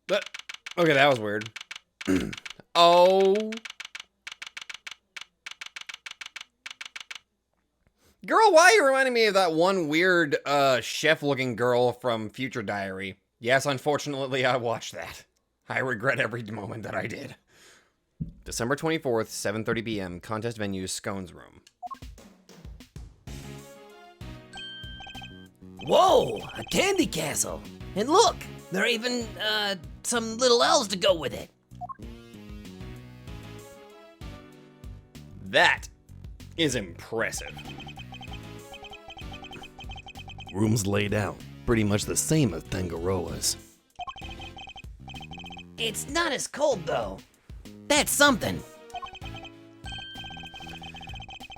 Okay, that was weird. Oh. Girl, why are you reminding me of that one weird, chef-looking girl from Future Diary? Yes, unfortunately, I watched that. I regret every moment that I did. December 24th, 7:30 p.m., contest venue, Scones Room. Whoa, a candy castle. And look, there are even, some little elves to go with it. That is impressive. Room's laid out, pretty much the same as Tangaroa's. It's not as cold, though. That's something.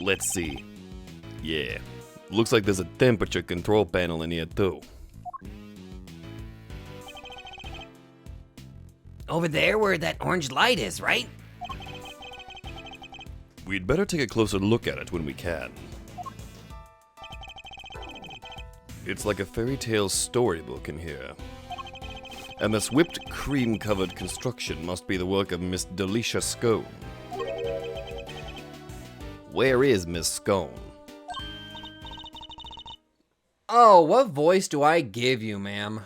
Let's see. Yeah, looks like there's a temperature control panel in here too. Over there where that orange light is, right? We'd better take a closer look at it when we can. It's like a fairy tale storybook in here. And this whipped cream-covered construction must be the work of Miss Delicia Scone. Where is Miss Scone? Oh, what voice do I give you, ma'am?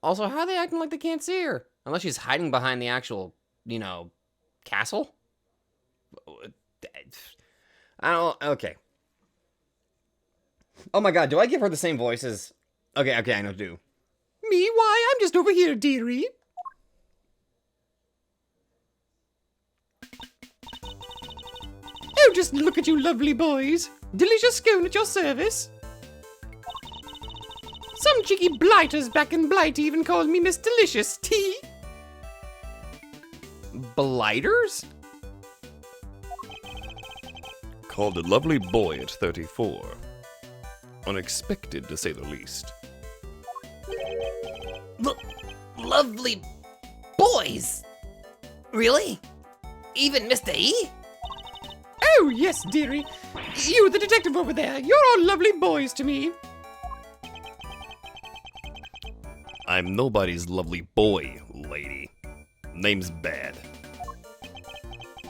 Also, how are they acting like they can't see her? Unless she's hiding behind the actual, castle? I don't... Okay. Oh my god, do I give her the same voice as... Okay, I know, do. Me? Why? I'm just over here, dearie. Oh, just look at you lovely boys. Delicious scone at your service. Some cheeky blighters back in Blight even called me Miss Delicious Tea. Blighters? Called a lovely boy at 34. Unexpected, to say the least. Lovely boys? Really? Even Mr. E? Oh, yes, dearie. You, the detective over there, you're all lovely boys to me. I'm nobody's lovely boy, lady. Name's Bad.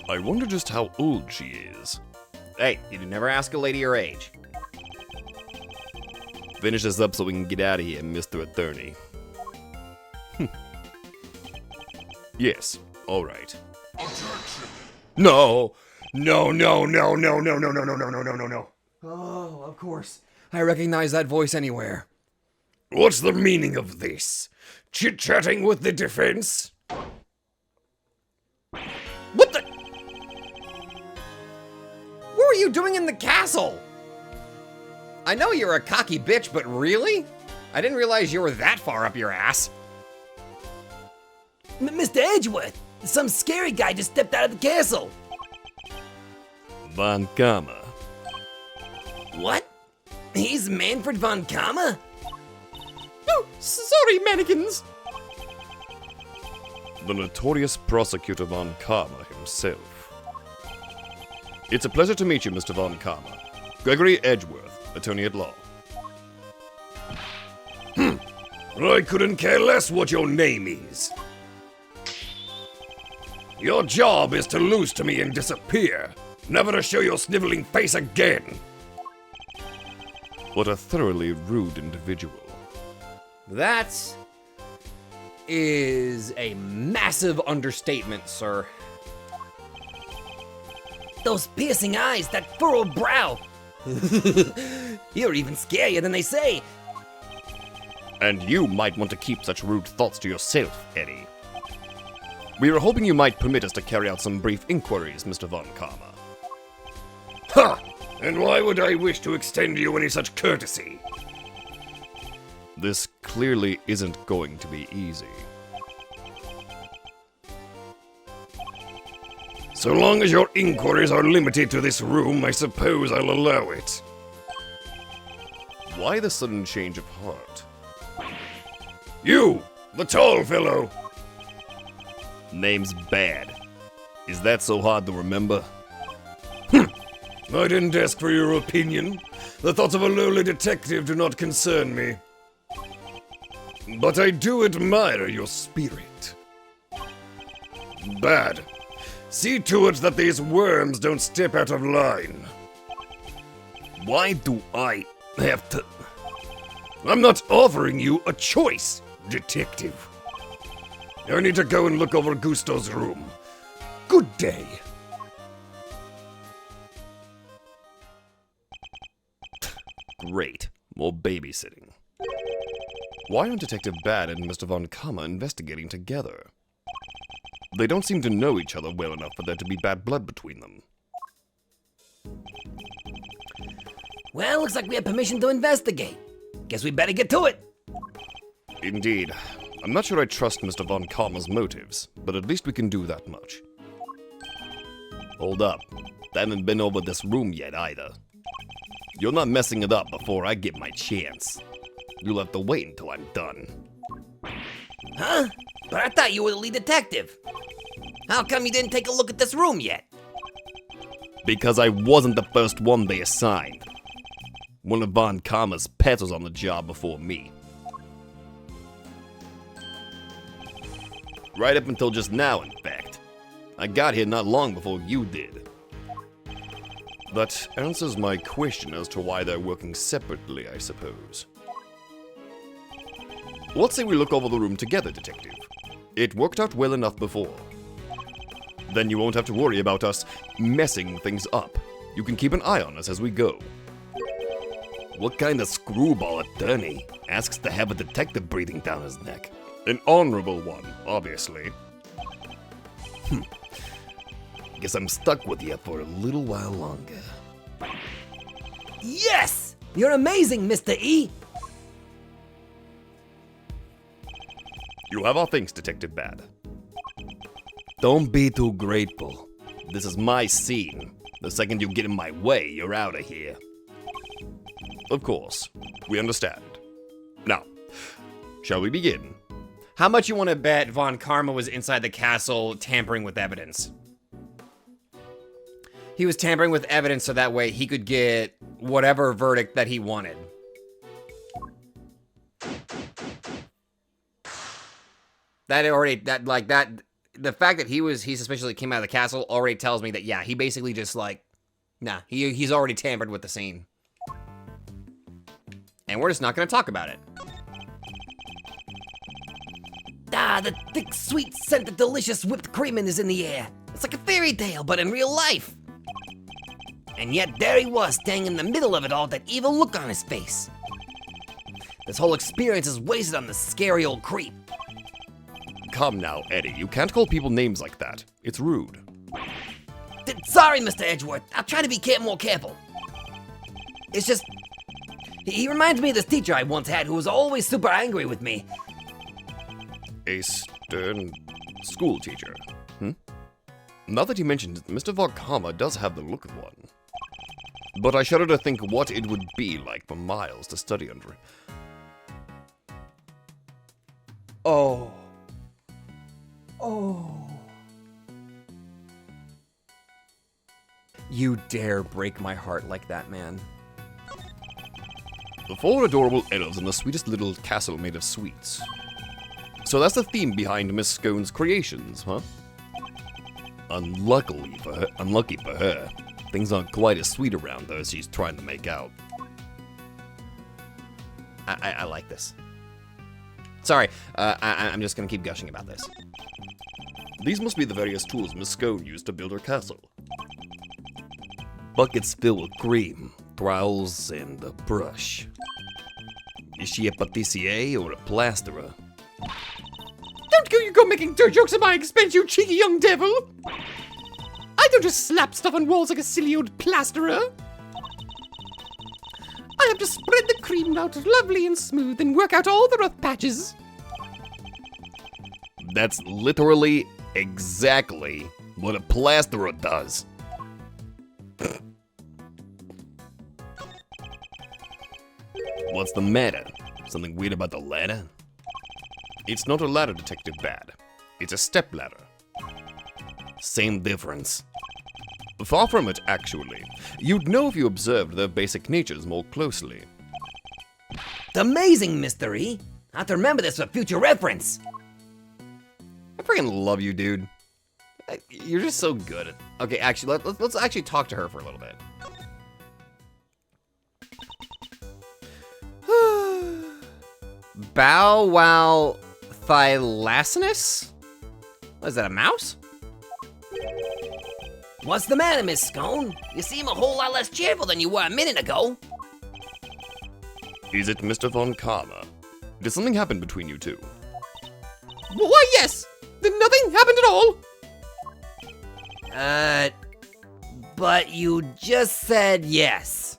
I wonder just how old she is. Hey, you never ask a lady her age. Finish this up so we can get out of here, Mr. Attorney. Yes, alright. No! No. Oh, of course. I recognize that voice anywhere. What's the meaning of this? Chit-chatting with the defense? What the? What were you doing in the castle? I know you're a cocky bitch, but really? I didn't realize you were that far up your ass. Mr. Edgeworth, some scary guy just stepped out of the castle. Von Kama. What? He's Manfred von Kama? Oh, sorry, mannequins. The notorious Prosecutor von Kama himself. It's a pleasure to meet you, Mr. von Kama. Gregory Edgeworth, attorney at law. I couldn't care less what your name is. Your job is to lose to me and disappear, never to show your sniveling face again. What a thoroughly rude individual. That is a massive understatement, sir. Those piercing eyes, that furrowed brow. You're even scarier than they say. And you might want to keep such rude thoughts to yourself, Eddie. We were hoping you might permit us to carry out some brief inquiries, Mr. von Kama. Ha! And why would I wish to extend you any such courtesy? This clearly isn't going to be easy. So long as your inquiries are limited to this room, I suppose I'll allow it. Why the sudden change of heart? You, the tall fellow. Name's Bad. Is that so hard to remember? I didn't ask for your opinion. The thoughts of a lowly detective do not concern me. But I do admire your spirit. Bad. See to it that these worms don't step out of line. Why do I have to... I'm not offering you a choice, detective. I need to go and look over Gusto's room. Good day. Great. More babysitting. Why aren't Detective Bad and Mr. Von Kama investigating together? They don't seem to know each other well enough for there to be bad blood between them. Well, looks like we have permission to investigate. Guess we better get to it. Indeed. I'm not sure I trust Mr. Von Kama's motives, but at least we can do that much. Hold up. I haven't been over this room yet either. You're not messing it up before I get my chance. You'll have to wait until I'm done. Huh? But I thought you were the lead detective. How come you didn't take a look at this room yet? Because I wasn't the first one they assigned. One of Von Kama's pets was on the job before me. Right up until just now, in fact. I got here not long before you did. That answers my question as to why they're working separately, I suppose. Let's say we look over the room together, Detective. It worked out well enough before. Then you won't have to worry about us messing things up. You can keep an eye on us as we go. What kind of screwball attorney asks to have a detective breathing down his neck? An honorable one, obviously. Guess I'm stuck with you for a little while longer. Yes! You're amazing, Mr. E! You have our thanks, Detective Bad. Don't be too grateful. This is my scene. The second you get in my way, you're out of here. Of course, we understand. Now, shall we begin? How much you want to bet Von Karma was inside the castle tampering with evidence? He was tampering with evidence so that way he could get whatever verdict that he wanted. The fact that he suspiciously came out of the castle already tells me that, yeah, he basically just he's already tampered with the scene. And we're just not going to talk about it. Ah, the thick, sweet scent of delicious whipped cream is in the air. It's like a fairy tale, but in real life. And yet there he was, standing in the middle of it all, that evil look on his face. This whole experience is wasted on this scary old creep. Come now, Eddie, you can't call people names like that. It's rude. Sorry, Mr. Edgeworth. I'll try to be more careful. It's just... He reminds me of this teacher I once had who was always super angry with me. A stern school teacher, Now that you mentioned it, Mr. Von Kama does have the look of one. But I shudder to think what it would be like for Miles to study under. Oh. You dare break my heart like that, man. The 4 adorable elves in the sweetest little castle made of sweets. So that's the theme behind Miss Scone's creations, huh? Unlucky for her. Things aren't quite as sweet around her as she's trying to make out. I like this. Sorry, I'm just gonna keep gushing about this. These must be the various tools Miss Scone used to build her castle. Buckets filled with cream, trowels, and a brush. Is she a patissier or a plasterer? Don't you go making dirt jokes at my expense, you cheeky young devil! I don't just slap stuff on walls like a silly old plasterer. I have to spread the cream out lovely and smooth and work out all the rough patches. That's literally exactly what a plasterer does. What's the matter? Something weird about the ladder? It's not a ladder, Detective Bad. It's a step ladder. Same difference. Far from it, actually. You'd know if you observed their basic natures more closely. It's amazing, Mr. E. I have to remember this for future reference. I freaking love you, dude. You're just so good at... Okay, actually, let's actually talk to her for a little bit. Bow Wow Thylacinus? What is that, a mouse? What's the matter, Miss Scone? You seem a whole lot less cheerful than you were a minute ago. Is it Mr. Von Karma? Did something happen between you two? Why, yes! Nothing happened at all! But you just said yes.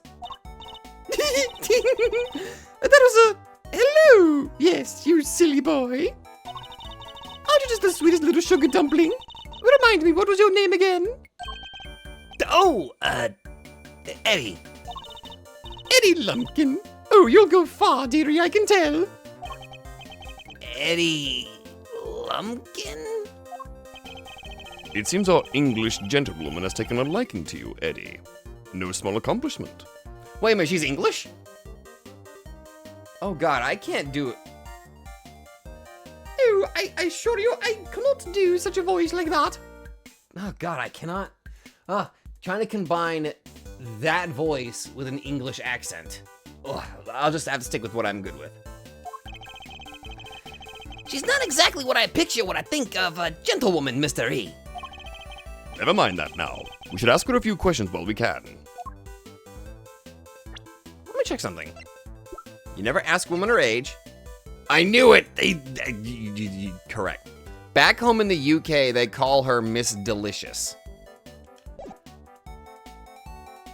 That was a... Hello! Yes, you silly boy. Aren't you just the sweetest little sugar dumpling? Remind me, what was your name again? Oh, Eddie. Eddie Lumpkin. Oh, you'll go far, dearie, I can tell. Eddie Lumpkin? It seems our English gentlewoman has taken a liking to you, Eddie. No small accomplishment. Wait a minute, she's English? Oh god, I can't do it. Oh, I assure you, I cannot do such a voice like that. Oh god, I cannot. Trying to combine that voice with an English accent. Ugh, I'll just have to stick with what I'm good with. She's not exactly what I picture when I think of a gentlewoman, Mr. E. Never mind that now. We should ask her a few questions while we can. Let me check something. You never ask women her age. I knew it! Correct. Back home in the UK, they call her Miss Delicious.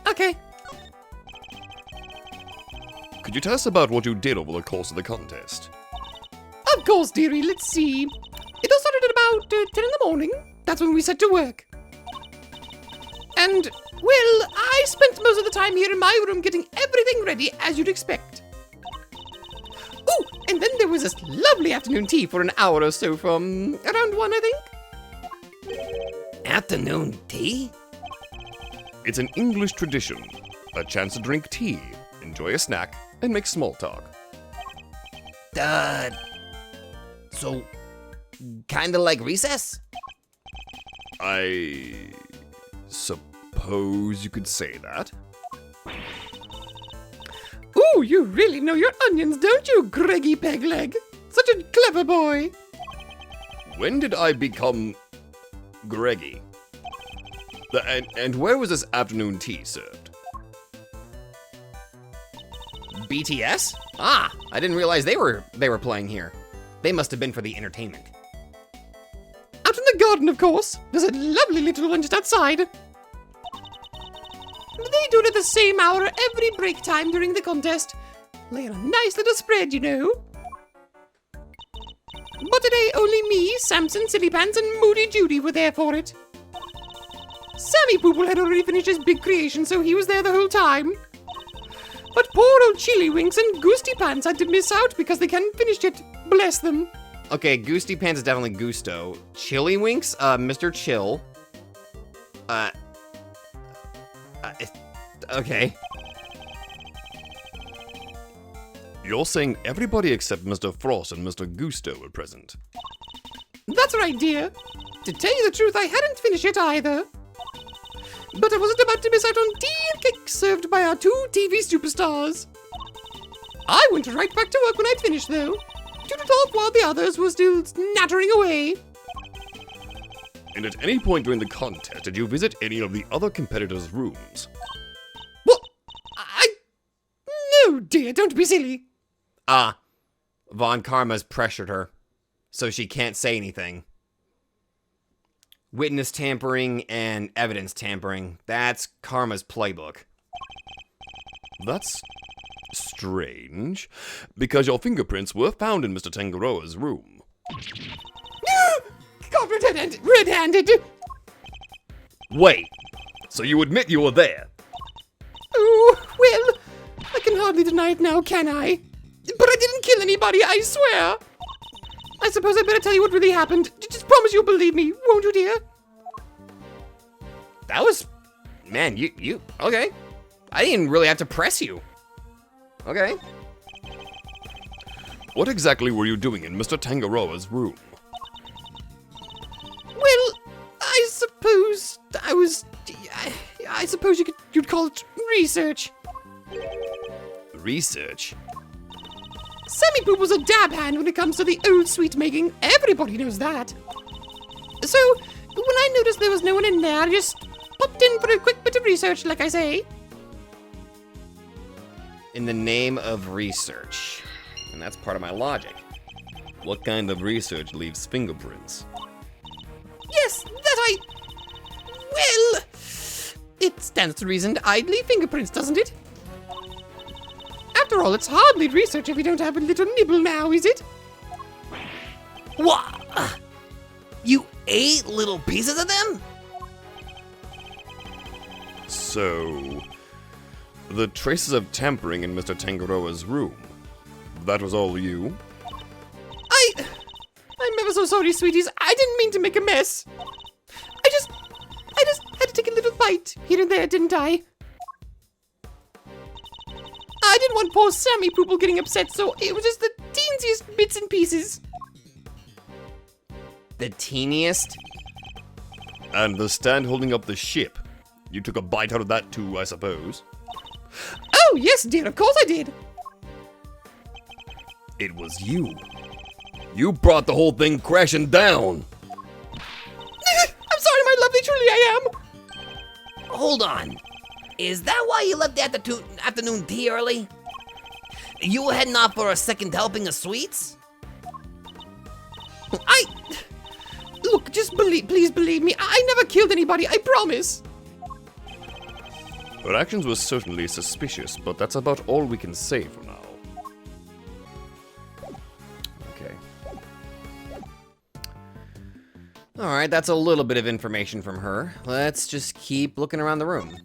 Okay. Could you tell us about what you did over the course of the contest? Of course, dearie, let's see. It all started at about 10 in the morning. That's when we set to work. And, well, I spent most of the time here in my room getting everything ready, as you'd expect. Oh, and then there was this lovely afternoon tea for an hour or so from around 1, I think. Afternoon tea? It's an English tradition. A chance to drink tea, enjoy a snack, and make small talk. So, kinda like recess? I suppose you could say that. Ooh, you really know your onions, don't you, Greggy Pegleg? Such a clever boy. When did I become Greggy? And where was this afternoon tea served? BTS? Ah, I didn't realize they were playing here. They must have been for the entertainment. Out in the garden, of course. There's a lovely little one just outside. They do it at the same hour every break time during the contest. Lay on a nice little spread, you know. But today, only me, Samson, Sillypants, and Moody Judy were there for it. Sammy Poople had already finished his big creation, so he was there the whole time. But poor old Chili Winks and Goosty Pants had to miss out because they hadn't finished it. Bless them. Okay, Goosty Pants is definitely Gusto. Chili Winks, Mr. Chill. Okay. You're saying everybody except Mr. Frost and Mr. Gusto were present. That's right, dear. To tell you the truth, I hadn't finished it either. But I wasn't about to miss out on tea and cake served by our 2 TV superstars. I went right back to work when I'd finished, though, to talk while the others were still nattering away. And at any point during the contest, did you visit any of the other competitors' rooms? What? No, dear, don't be silly. Von Karma's pressured her, so she can't say anything. Witness tampering and evidence tampering. That's Karma's playbook. That's strange, because your fingerprints were found in Mr. Tangaroa's room. Caught red-handed! Wait, so you admit you were there? Oh, well, I can hardly deny it now, can I? But I didn't kill anybody, I swear! I suppose I better tell you what really happened. Just promise you'll believe me, won't you, dear? That was... Man, you... Okay. I didn't really have to press you. Okay. What exactly were you doing in Mr. Tangaroa's room? Well, I suppose I was... I suppose you'd call it research. Research? Sammy Poop was a dab hand when it comes to the old sweet making. Everybody knows that. So, when I noticed there was no one in there, I just popped in for a quick bit of research, like I say. In the name of research. And that's part of my logic. What kind of research leaves fingerprints? Yes, well, it stands to reason I'd leave fingerprints, doesn't it? After all, it's hardly research if you don't have a little nibble now, is it? What? You ate little pieces of them? So, the traces of tampering in Mr. Tangaroa's room, that was all you? I'm ever so sorry, sweeties. I didn't mean to make a mess. I just had to take a little bite here and there, didn't I? I didn't want poor Sammy Poople getting upset, so it was just the teensiest bits and pieces. The teeniest? And the stand holding up the ship, you took a bite out of that too, I suppose? Oh, yes, dear, of course I did. It was you. You brought the whole thing crashing down. I'm sorry, my lovely, truly I am. Hold on. Is that why you left the afternoon tea early? You were heading off for a second helping of sweets? Look, just please believe me. I never killed anybody, I promise. Her actions were certainly suspicious, but that's about all we can say for now. Okay. Alright, that's a little bit of information from her. Let's just keep looking around the room.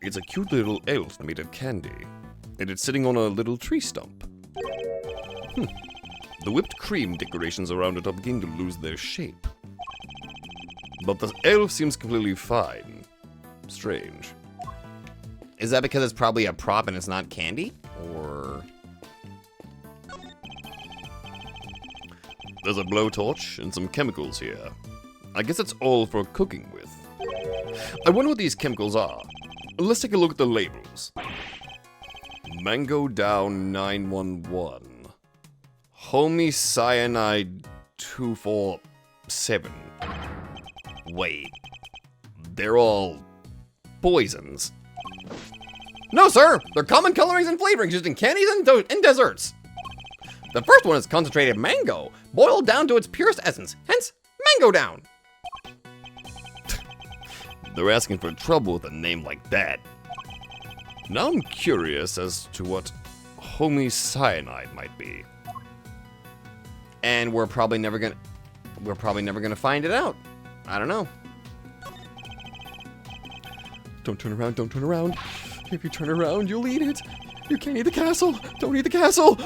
It's a cute little elf made of candy, and it's sitting on a little tree stump. The whipped cream decorations around it are beginning to lose their shape. But the elf seems completely fine. Strange. Is that because it's probably a prop and it's not candy? Or... There's a blowtorch and some chemicals here. I guess it's all for cooking with. I wonder what these chemicals are. Let's take a look at the labels. Mango Down 911. Homicyanide 247. Wait. They're all poisons. No, sir! They're common colorings and flavorings used in candies and desserts. The first one is concentrated mango, boiled down to its purest essence, hence Mango Down. They're asking for trouble with a name like that. Now I'm curious as to what homicyanide might be. And we're probably never gonna find it out. I don't know. Don't turn around, don't turn around. If you turn around, you'll eat it. You can't eat the castle. Don't eat the castle.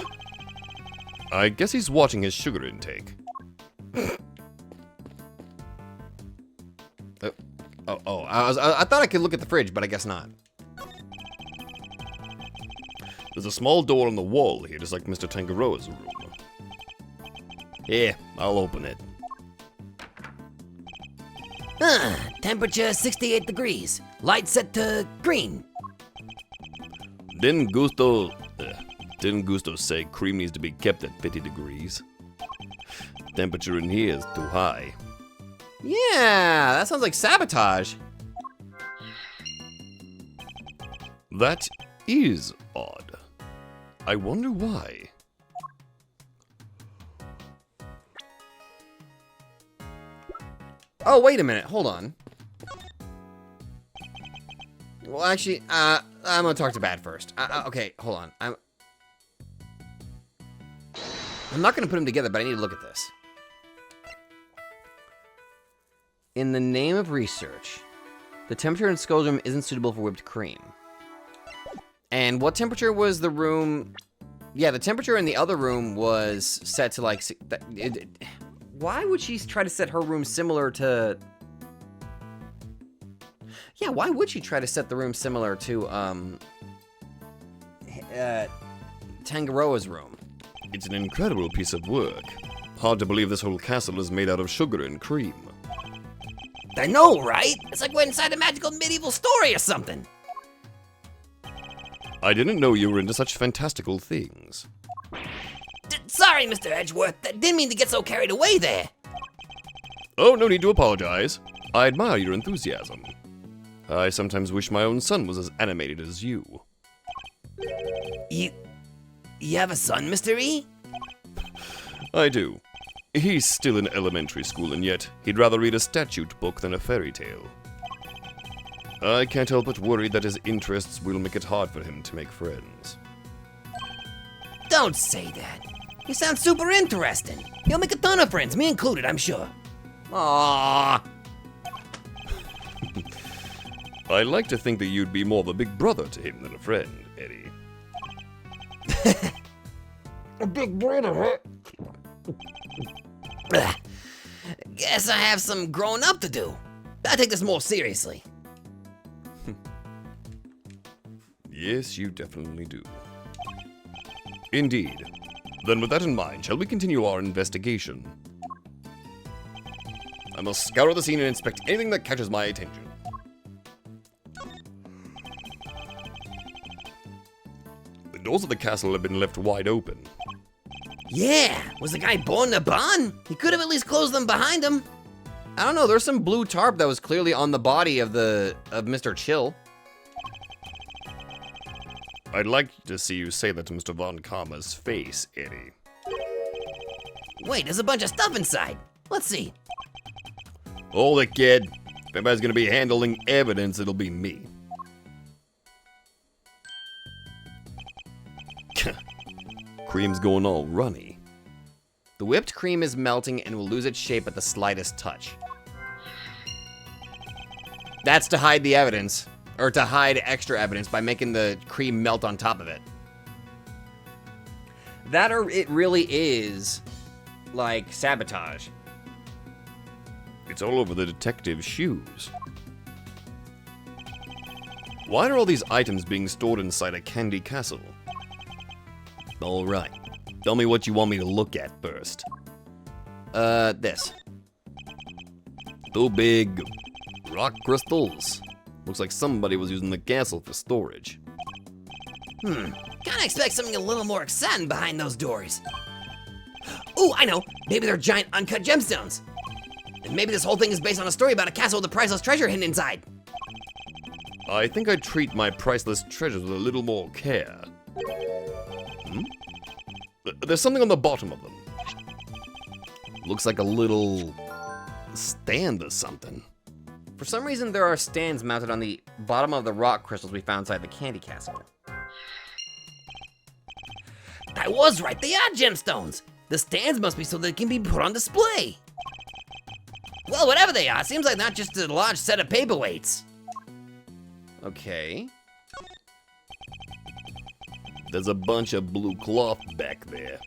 I guess he's watching his sugar intake. I thought I could look at the fridge, but I guess not. There's a small door on the wall here, just like Mr. Tangaroa's room. Yeah, I'll open it. Temperature 68 degrees. Light set to green. Didn't Gusto say cream needs to be kept at 50 degrees? Temperature in here is too high. Yeah, that sounds like sabotage. That is odd. I wonder why. Oh, wait a minute. Hold on. Well, actually, I'm gonna talk to Bad first. Okay, hold on. I'm not gonna put them together, but I need to look at this. In the name of research, the temperature in Skull's room isn't suitable for whipped cream. And what temperature was the room? Yeah, the temperature in the other room was set to like... Why would she try to set her room similar to... Yeah, why would she try to set the room similar to, Tangaroa's room. It's an incredible piece of work. Hard to believe this whole castle is made out of sugar and cream. I know, right? It's like we're inside a magical medieval story or something. I didn't know you were into such fantastical things. Sorry, Mr. Edgeworth. I didn't mean to get so carried away there. Oh, no need to apologize. I admire your enthusiasm. I sometimes wish my own son was as animated as you. You have a son, Mr. E? I do. He's still in elementary school, and yet he'd rather read a statute book than a fairy tale. I can't help but worry that his interests will make it hard for him to make friends. Don't say that. You sound super interesting. You'll make a ton of friends, me included, I'm sure. Aww. I like to think that you'd be more of a big brother to him than a friend, Eddie. A big brother, huh? Guess I have some growing up to do. I'll take this more seriously. Yes, you definitely do. Indeed. Then with that in mind, shall we continue our investigation? I must scour the scene and inspect anything that catches my attention. The doors of the castle have been left wide open. Yeah, was the guy born in a barn? He could have at least closed them behind him. I don't know, there's some blue tarp that was clearly on the body of Mr. Chill. I'd like to see you say that to Mr. Von Karma's face, Eddie. Wait, there's a bunch of stuff inside. Let's see. Hold it, kid. If anybody's gonna be handling evidence, it'll be me. Cream's going all runny. The whipped cream is melting and will lose its shape at the slightest touch. That's to hide the evidence, or to hide extra evidence by making the cream melt on top of it. That or it really is, like, sabotage. It's all over the detective's shoes. Why are all these items being stored inside a candy castle? Alright, tell me what you want me to look at first. This. Two big rock crystals. Looks like somebody was using the castle for storage. Kinda expect something a little more exciting behind those doors. Ooh, I know. Maybe they're giant uncut gemstones. And maybe this whole thing is based on a story about a castle with a priceless treasure hidden inside. I think I'd treat my priceless treasures with a little more care. There's something on the bottom of them. Looks like a little stand or something. For some reason, there are stands mounted on the bottom of the rock crystals we found inside the candy castle. I was right, they are gemstones. The stands must be so they can be put on display. Well, whatever they are, seems like not just a large set of paperweights. Okay. There's a bunch of blue cloth back there.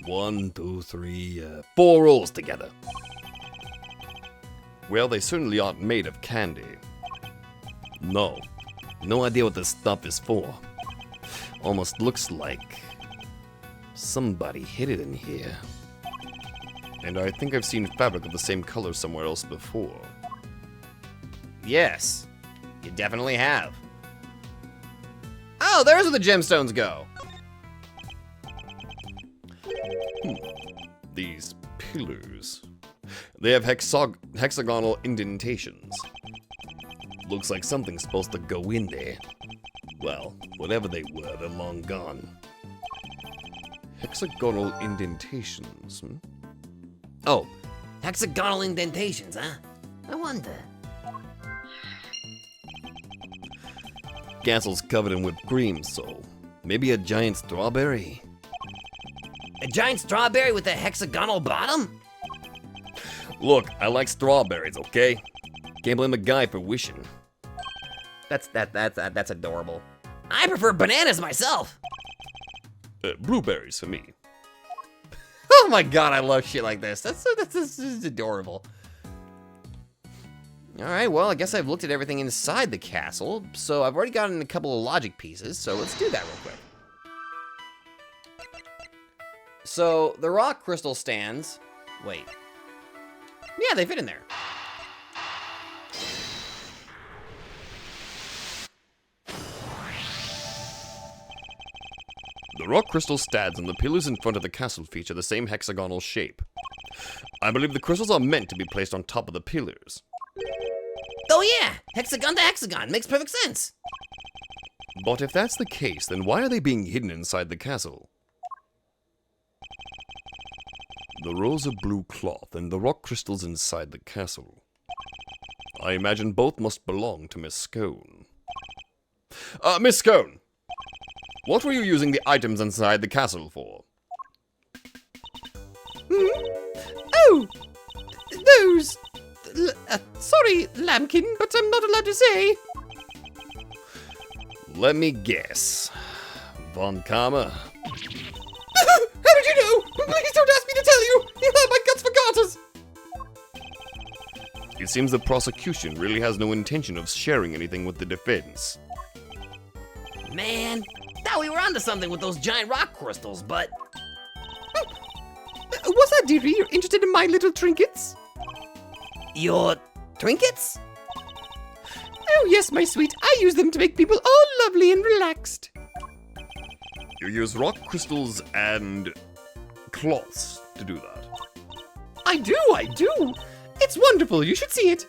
1, 2, 3, 4 rolls together. Well, they certainly aren't made of candy. No idea what this stuff is for. Almost looks like somebody hid it in here. And I think I've seen fabric of the same color somewhere else before. Yes, you definitely have. Oh, there's where the gemstones go. These pillars. They have hexagonal indentations. Looks like something's supposed to go in there. Well, whatever they were, they're long gone. Hexagonal indentations, Oh, hexagonal indentations, huh? I wonder. Castle's covered in whipped cream, so maybe a giant strawberry? A giant strawberry with a hexagonal bottom? Look, I like strawberries, okay? Can't blame a guy for wishing. That's adorable. I prefer bananas myself. Blueberries for me. Oh my god, I love shit like this. That's adorable. Alright, well, I guess I've looked at everything inside the castle, so I've already gotten a couple of logic pieces, so let's do that real quick. So, the rock crystal stands... Wait. Yeah, they fit in there. The rock crystal stands and the pillars in front of the castle feature the same hexagonal shape. I believe the crystals are meant to be placed on top of the pillars. Oh yeah, hexagon to hexagon, makes perfect sense. But if that's the case, then why are they being hidden inside the castle? The rows of blue cloth and the rock crystals inside the castle. I imagine both must belong to Miss Scone. Miss Scone! What were you using the items inside the castle for? Oh! Those! Sorry, Lambkin, but I'm not allowed to say. Let me guess. Von Karma? How did you know? Please don't ask me to tell you! You hurt my guts for garters! It seems the prosecution really has no intention of sharing anything with the defense. Man, thought we were onto something with those giant rock crystals, but... Was that dearie you're interested in my little trinkets? Your trinkets? Oh yes, my sweet. I use them to make people all lovely and relaxed. You use rock crystals and cloths to do that. I do. It's wonderful, you should see it.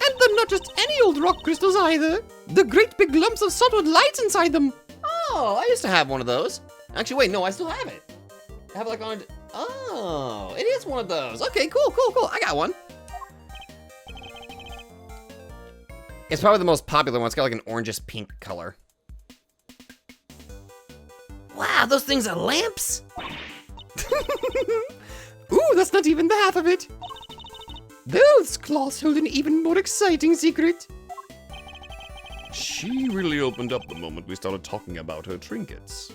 And they're not just any old rock crystals either. The great big lumps of salt with lights inside them. Oh, I used to have one of those. Actually, wait, no, I still have it. I have it like on... Oh, it is one of those. Okay, cool. I got one. It's probably the most popular one. It's got like an orangish pink color. Wow, those things are lamps? Ooh, that's not even the half of it. Those cloths hold an even more exciting secret. She really opened up the moment we started talking about her trinkets.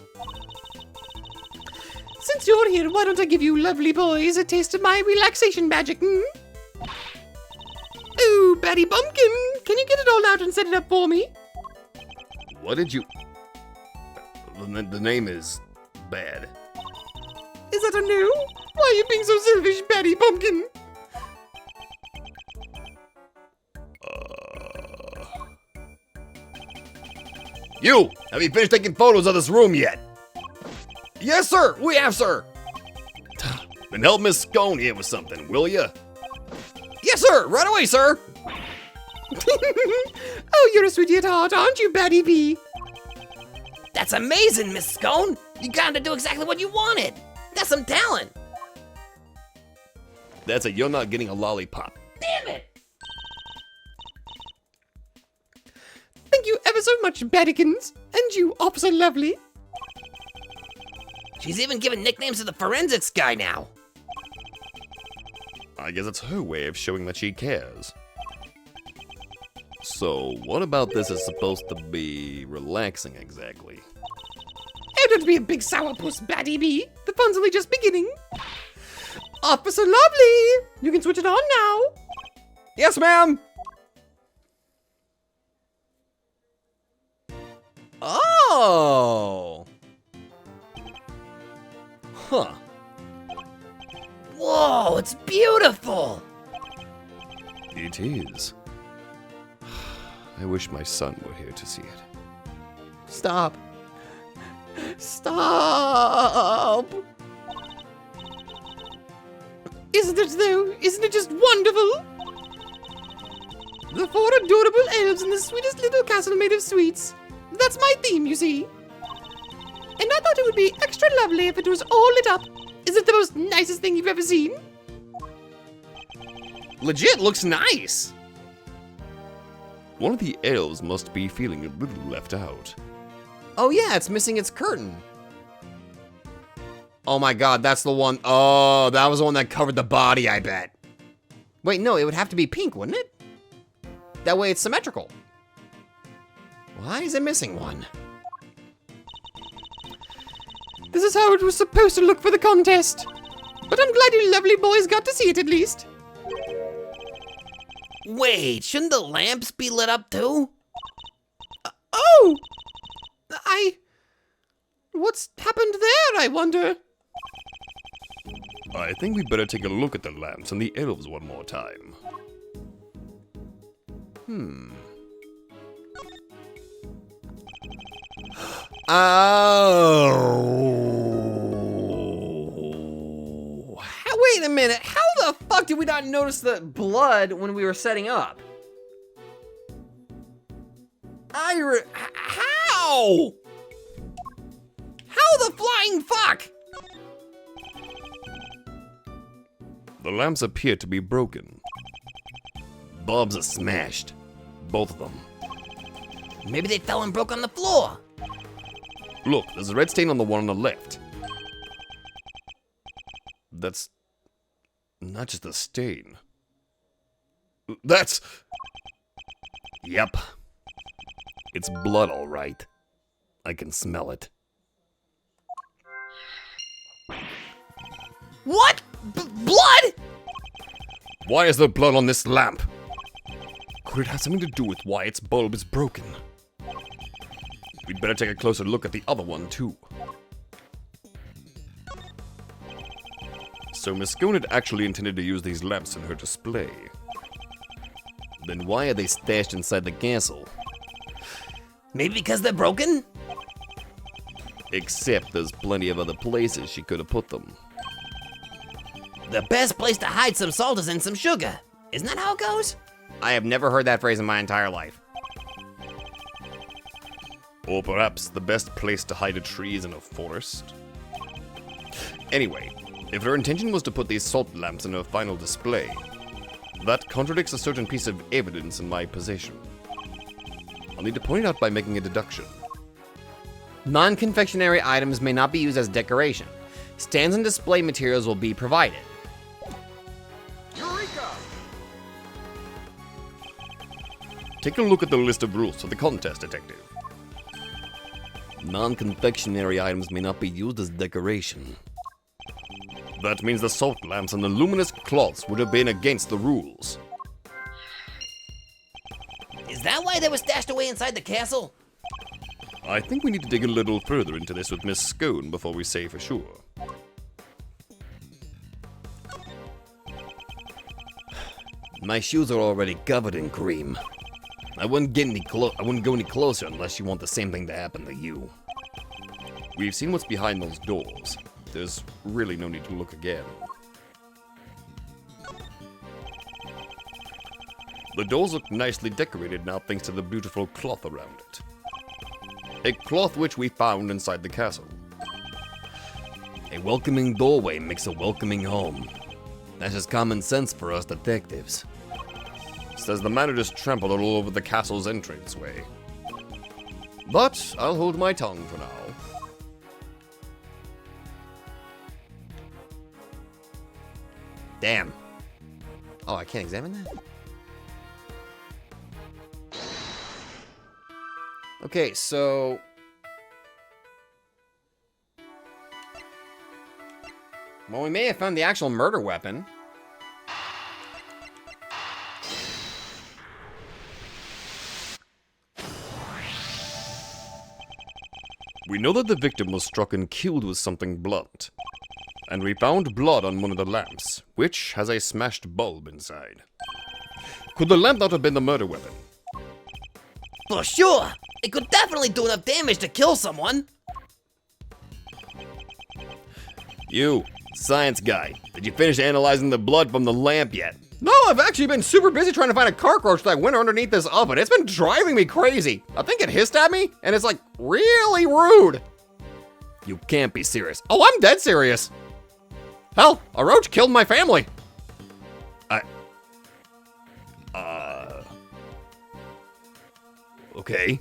Since you're here, why don't I give you lovely boys a taste of my relaxation magic, hmm? Ooh, Betty Bumpkin, can you get it all out and set it up for me? What did you... The name is bad. Is that a no? Why are you being so selfish, Betty Bumpkin? You! Have you finished taking photos of this room yet? Yes, sir. We have, sir. Then help Miss Scone here with something, will ya? Yes, sir. Right away, sir. Oh, you're a sweetie at heart, aren't you, Betty B? That's amazing, Miss Scone. You got him to do exactly what you wanted. That's some talent. That's a you're not getting a lollipop. Damn it. Thank you ever so much, Bettykins. And you, Officer Lovely. She's even giving nicknames to the forensics guy now. I guess it's her way of showing that she cares. So, what about this is supposed to be relaxing exactly? Oh, don't be a big sourpuss, Betty B. The fun's only just beginning. Officer Lovely, you can switch it on now. Yes, ma'am. Oh. Huh. Whoa, it's beautiful. It is. I wish my son were here to see it. Stop. Stop. Isn't it though? Isn't it just wonderful? The 4 adorable elves in the sweetest little castle made of sweets. That's my theme, you see. And I thought it would be extra lovely if it was all lit up. Is it the most nicest thing you've ever seen? Legit looks nice. One of the elves must be feeling a little left out. Oh yeah, it's missing its curtain. Oh my god, that's the one. Oh, that was the one that covered the body, I bet. Wait, no, it would have to be pink, wouldn't it? That way it's symmetrical. Why is it missing one? This is how it was supposed to look for the contest. But I'm glad you lovely boys got to see it at least. Wait, shouldn't the lamps be lit up too? Oh! What What's happened there, I wonder? I think we better take a look at the lamps and the elves one more time. Oh. Wait a minute. How the fuck did we not notice the blood when we were setting up? How? How the flying fuck? The lamps appear to be broken. Bulbs are smashed. Both of them. Maybe they fell and broke on the floor. Look, there's a red stain on the one on the left. That's not just a stain. That's... Yep. It's blood, all right. I can smell it. What? Blood? Why is there blood on this lamp? Could it have something to do with why its bulb is broken? We'd better take a closer look at the other one, too. So Miss Scone had actually intended to use these lamps in her display. Then why are they stashed inside the castle? Maybe because they're broken? Except there's plenty of other places she could have put them. The best place to hide some salt is in some sugar. Isn't that how it goes? I have never heard that phrase in my entire life. Or perhaps the best place to hide a tree is in a forest? Anyway, if her intention was to put these salt lamps in her final display, that contradicts a certain piece of evidence in my possession. I'll need to point it out by making a deduction. Non-confectionery items may not be used as decoration. Stands and display materials will be provided. Take a look at the list of rules for the contest, Detective. Non-confectionery items may not be used as decoration. That means the salt lamps and the luminous cloths would have been against the rules. Is that why they were stashed away inside the castle? I think we need to dig a little further into this with Miss Scone before we say for sure. My shoes are already covered in cream. I wouldn't go any closer unless you want the same thing to happen to you. We've seen what's behind those doors. There's really no need to look again. The doors look nicely decorated now thanks to the beautiful cloth around it. A cloth which we found inside the castle. A welcoming doorway makes a welcoming home. That's just common sense for us detectives. Says the man who just trampled all over the castle's entranceway. But I'll hold my tongue for now. Damn. Oh, I can't examine that? Okay, so... well, we may have found the actual murder weapon. We know that the victim was struck and killed with something blunt. And we found blood on one of the lamps, which has a smashed bulb inside. Could the lamp not have been the murder weapon? For sure. It could definitely do enough damage to kill someone. You, science guy, did you finish analyzing the blood from the lamp yet? No, I've actually been super busy trying to find a cockroach that went underneath this oven. It's been driving me crazy. I think it hissed at me, and it's like really rude. You can't be serious. Oh, I'm dead serious. Hell, a roach killed my family. Okay.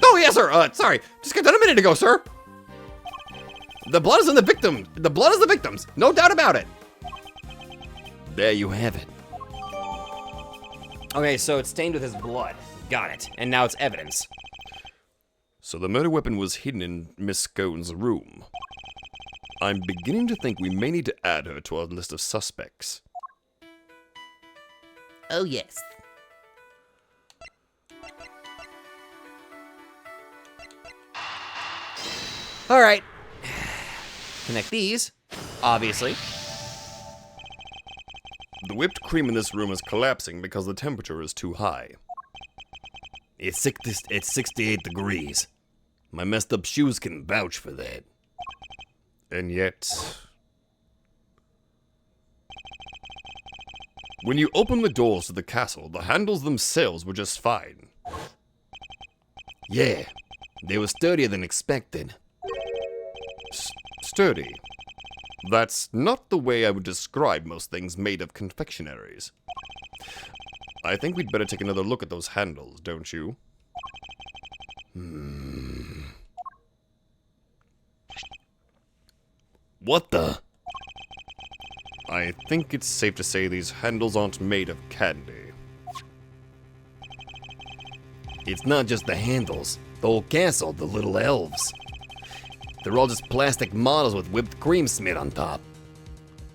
Oh, yes, sir. Sorry. Just got done a minute ago, sir. The blood is in the victim. The blood is the victim's. No doubt about it. There you have it. Okay, so it's stained with his blood. Got it. And now it's evidence. So the murder weapon was hidden in Miss Scone's room. I'm beginning to think we may need to add her to our list of suspects. Oh, yes. Alright. Connect these, obviously. The whipped cream in this room is collapsing because the temperature is too high. It's 68 degrees. My messed up shoes can vouch for that. And yet... when you open the doors to the castle, the handles themselves were just fine. Yeah, they were sturdier than expected. Sturdy? That's not the way I would describe most things made of confectionaries. I think we'd better take another look at those handles, don't you? What the? I think it's safe to say these handles aren't made of candy. It's not just the handles. The whole castle, the little elves. They're all just plastic models with whipped cream smeared on top.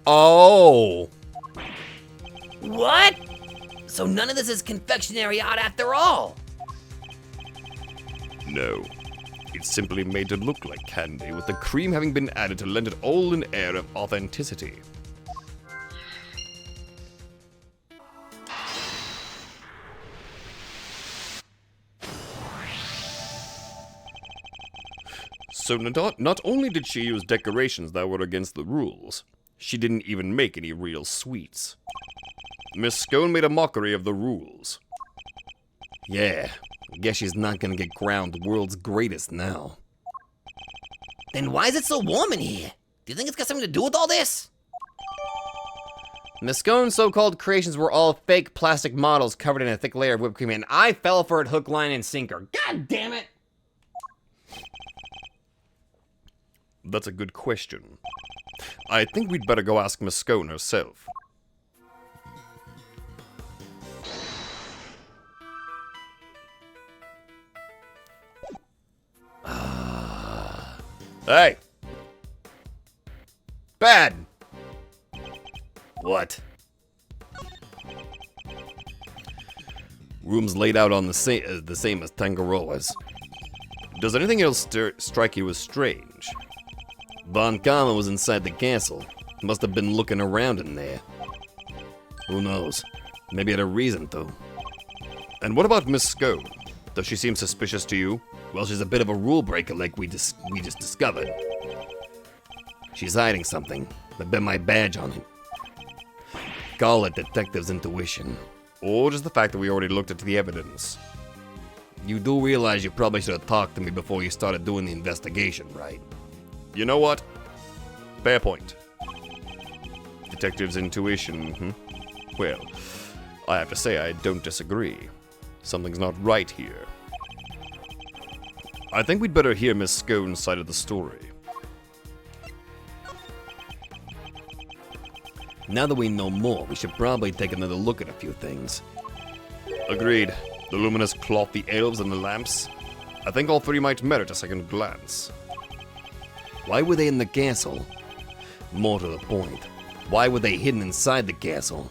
Oh! What? So none of this is confectionery art after all? No. It's simply made to look like candy, with the cream having been added to lend it all an air of authenticity. So not only did she use decorations that were against the rules, she didn't even make any real sweets. Miss Scone made a mockery of the rules. Yeah, I guess she's not gonna get crowned the world's greatest now. Then why is it so warm in here? Do you think it's got something to do with all this? Miss Scone's so-called creations were all fake plastic models covered in a thick layer of whipped cream, and I fell for it hook, line, and sinker. God damn it! That's a good question. I think we'd better go ask Miss Scone herself. Hey! Bad! What? Room's laid out on the same as Tangaroa's. Does anything else strike you as strange? Von Kama was inside the castle. Must have been looking around in there. Who knows? Maybe had a reason to. And what about Miss Scone? Does she seem suspicious to you? Well, she's a bit of a rule breaker like we just discovered. She's hiding something. I bet my badge on it. Call it detective's intuition. Or just the fact that we already looked at the evidence. You do realize you probably should have talked to me before you started doing the investigation, right? You know what? Fair point. Detective's intuition, Well, I have to say I don't disagree. Something's not right here. I think we'd better hear Miss Scone's side of the story. Now that we know more, we should probably take another look at a few things. Agreed. The luminous cloth, the elves, and the lamps. I think all three might merit a second glance. Why were they in the castle? More to the point, why were they hidden inside the castle?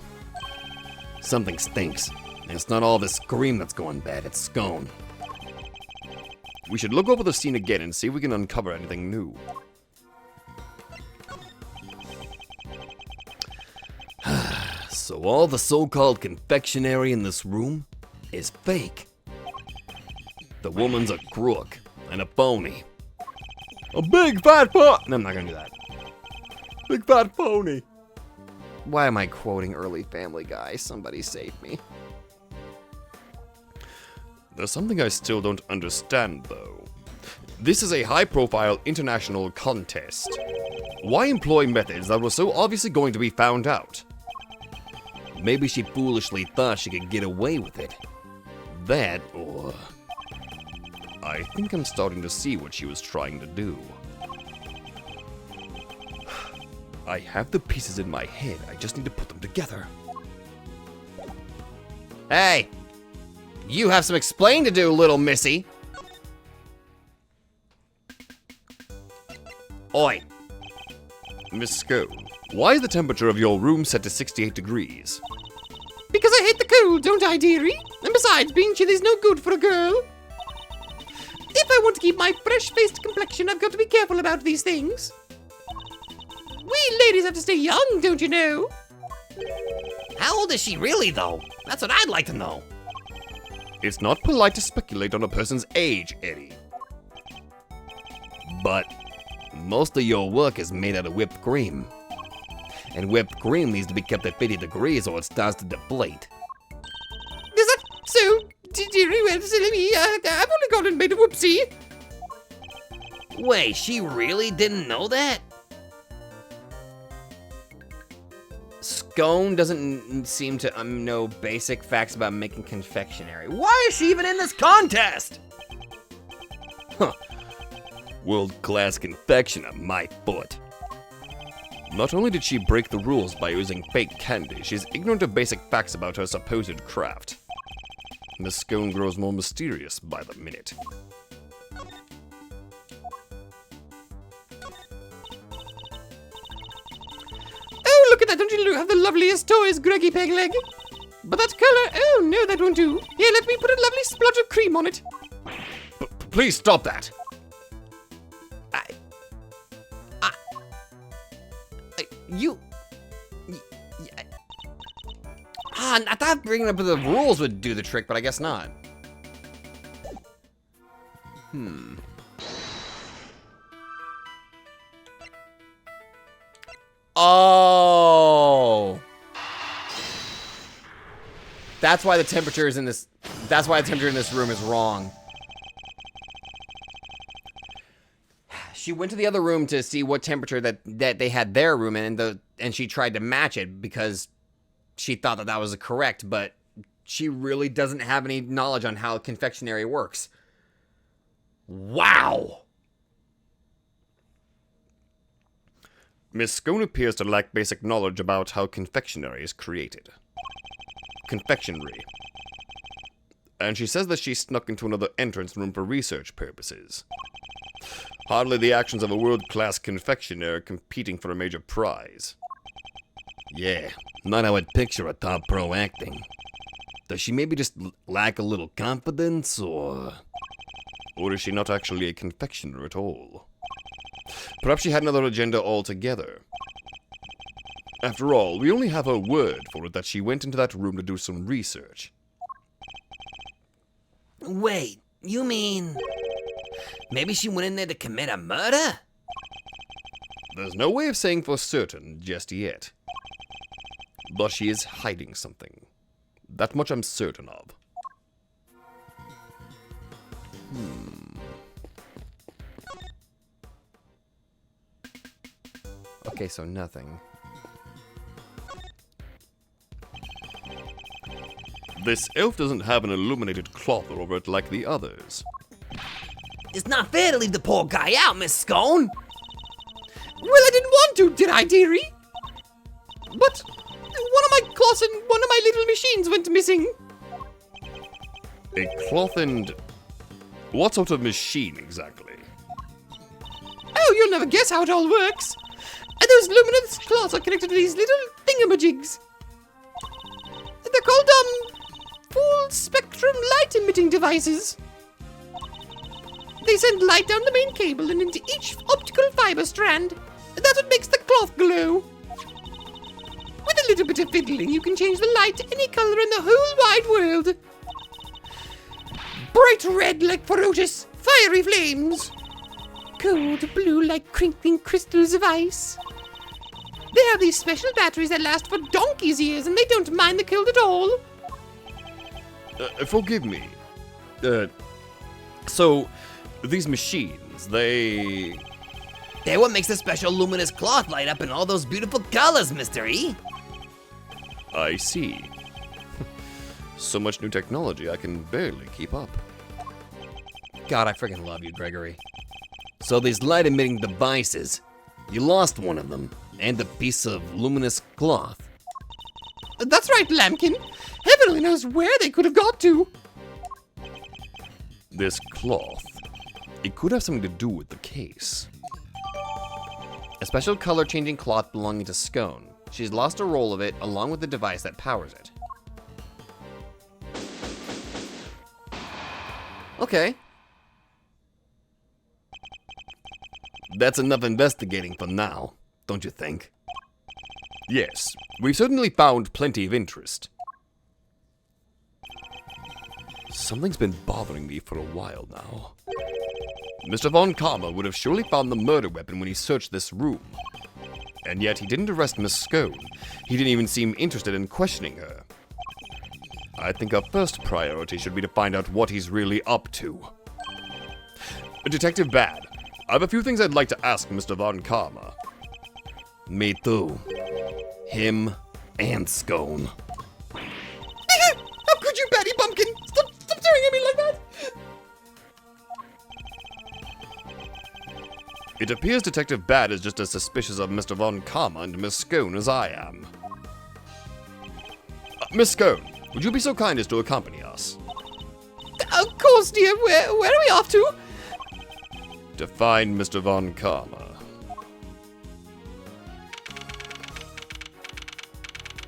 Something stinks. And it's not all this scream that's going bad, it's Scone. We should look over the scene again and see if we can uncover anything new. So all the so-called confectionery in this room is fake. The woman's a crook and a phony. A big fat phony! No, I'm not gonna do that. Big fat phony. Why am I quoting early Family Guy? Somebody save me. There's something I still don't understand, though. This is a high-profile international contest. Why employ methods that were so obviously going to be found out? Maybe she foolishly thought she could get away with it. That, or... I think I'm starting to see what she was trying to do. I have the pieces in my head, I just need to put them together. Hey! You have some explaining to do, little missy. Oi. Miss Scone, why is the temperature of your room set to 68 degrees? Because I hate the cold, don't I, dearie? And besides, being chilly's no good for a girl. If I want to keep my fresh-faced complexion, I've got to be careful about these things. We ladies have to stay young, don't you know? How old is she really, though? That's what I'd like to know. It's not polite to speculate on a person's age, Eddie. But most of your work is made out of whipped cream. And whipped cream needs to be kept at 50 degrees or it starts to deflate. Is that so? Dearie, well, silly me, I've only got it made of whoopsie. Wait, she really didn't know that? Scone doesn't seem to know basic facts about making confectionery. Why is she even in this contest? World-class confectioner, my foot. Not only did she break the rules by using fake candy, she's ignorant of basic facts about her supposed craft. Miss Scone grows more mysterious by the minute. Oh, look at that, don't you have the loveliest toys, Greggy Pegleg? But that color, oh no, that won't do. Here, let me put a lovely splodge of cream on it. Please stop that! I thought bringing up the rules would do the trick, but I guess not. Oh. That's why the temperature is in this. That's why the temperature in this room is wrong. She went to the other room to see what temperature that they had their room in, and she tried to match it because she thought that was correct, but she really doesn't have any knowledge on how confectionery works. Wow! Miss Scone appears to lack basic knowledge about how confectionery is created. Confectionery. And she says that she snuck into another entrance room for research purposes. Hardly the actions of a world-class confectioner competing for a major prize. Yeah, not how I'd picture a top pro acting. Does she maybe just lack a little confidence, or is she not actually a confectioner at all? Perhaps she had another agenda altogether. After all, we only have her word for it that she went into that room to do some research. Wait, you mean... maybe she went in there to commit a murder? There's no way of saying for certain just yet. But she is hiding something. That much I'm certain of. Okay, so nothing. This elf doesn't have an illuminated cloth over it like the others. It's not fair to leave the poor guy out, Miss Scone. Well, I didn't want to, did I, dearie? But one of my cloths and one of my little machines went missing. A cloth and... what sort of machine exactly? Oh, you'll never guess how it all works. And those luminous cloths are connected to these little thingamajigs. They're called, full spectrum light emitting devices. They send light down the main cable and into each optical fiber strand. And that's what makes the cloth glow. With a little bit of fiddling, you can change the light to any color in the whole wide world. Bright red like ferocious, fiery flames. Cold blue like crinkling crystals of ice. They have these special batteries that last for donkey's years, and they don't mind the cold at all. Forgive me. So, these machines, They're what makes the special luminous cloth light up in all those beautiful colors, Mr. E. I see. So much new technology, I can barely keep up. God, I freaking love you, Gregory. So these light-emitting devices, you lost one of them, and a piece of luminous cloth. That's right, Lambkin. Heaven only knows where they could have got to. This cloth, it could have something to do with the case. A special color-changing cloth belonging to Scone. She's lost a roll of it along with the device that powers it. Okay. That's enough investigating for now, don't you think? Yes, we've certainly found plenty of interest. Something's been bothering me for a while now. Mr. Von Karma would have surely found the murder weapon when he searched this room. And yet he didn't arrest Miss Scone. He didn't even seem interested in questioning her. I think our first priority should be to find out what he's really up to. Detective Bad, I have a few things I'd like to ask Mr. Von Karma. Me too. Him and Scone. How could you, Patty Pumpkin? Stop staring at me like that! It appears Detective Bad is just as suspicious of Mr. Von Karma and Miss Scone as I am. Miss Scone, would you be so kind as to accompany us? Of course, dear. Where are we off to? To find Mr. Von Karma.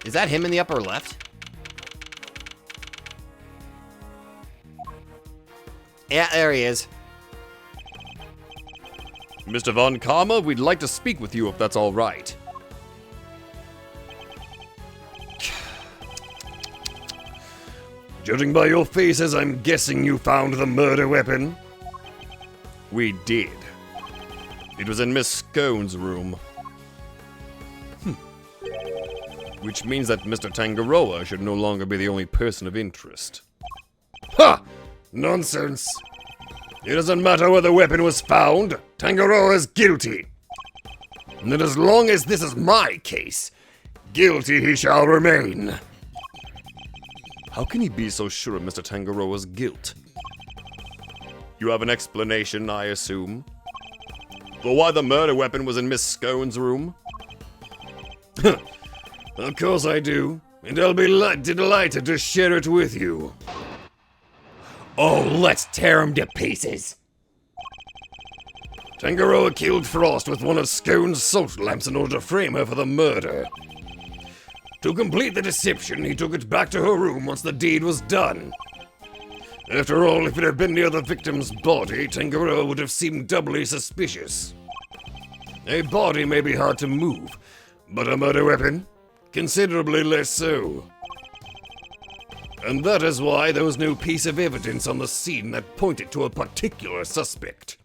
Is that him in the upper left? Yeah, there he is. Mr. Von Karma, we'd like to speak with you if that's all right. Judging by your faces, I'm guessing you found the murder weapon? We did. It was in Miss Scone's room. Which means that Mr. Tangaroa should no longer be the only person of interest. Ha! Nonsense! It doesn't matter where the weapon was found. Tangaroa is guilty. And as long as this is my case, guilty he shall remain. How can he be so sure of Mr. Tangaroa's guilt? You have an explanation, I assume? For why the murder weapon was in Miss Scone's room? Of course I do, and I'll be delighted to share it with you. Oh, let's tear him to pieces. Tangaroa killed Frost with one of Scone's salt lamps in order to frame her for the murder. To complete the deception, he took it back to her room once the deed was done. After all, if it had been near the victim's body, Tangaroa would have seemed doubly suspicious. A body may be hard to move, but a murder weapon? Considerably less so. And that is why there was no piece of evidence on the scene that pointed to a particular suspect.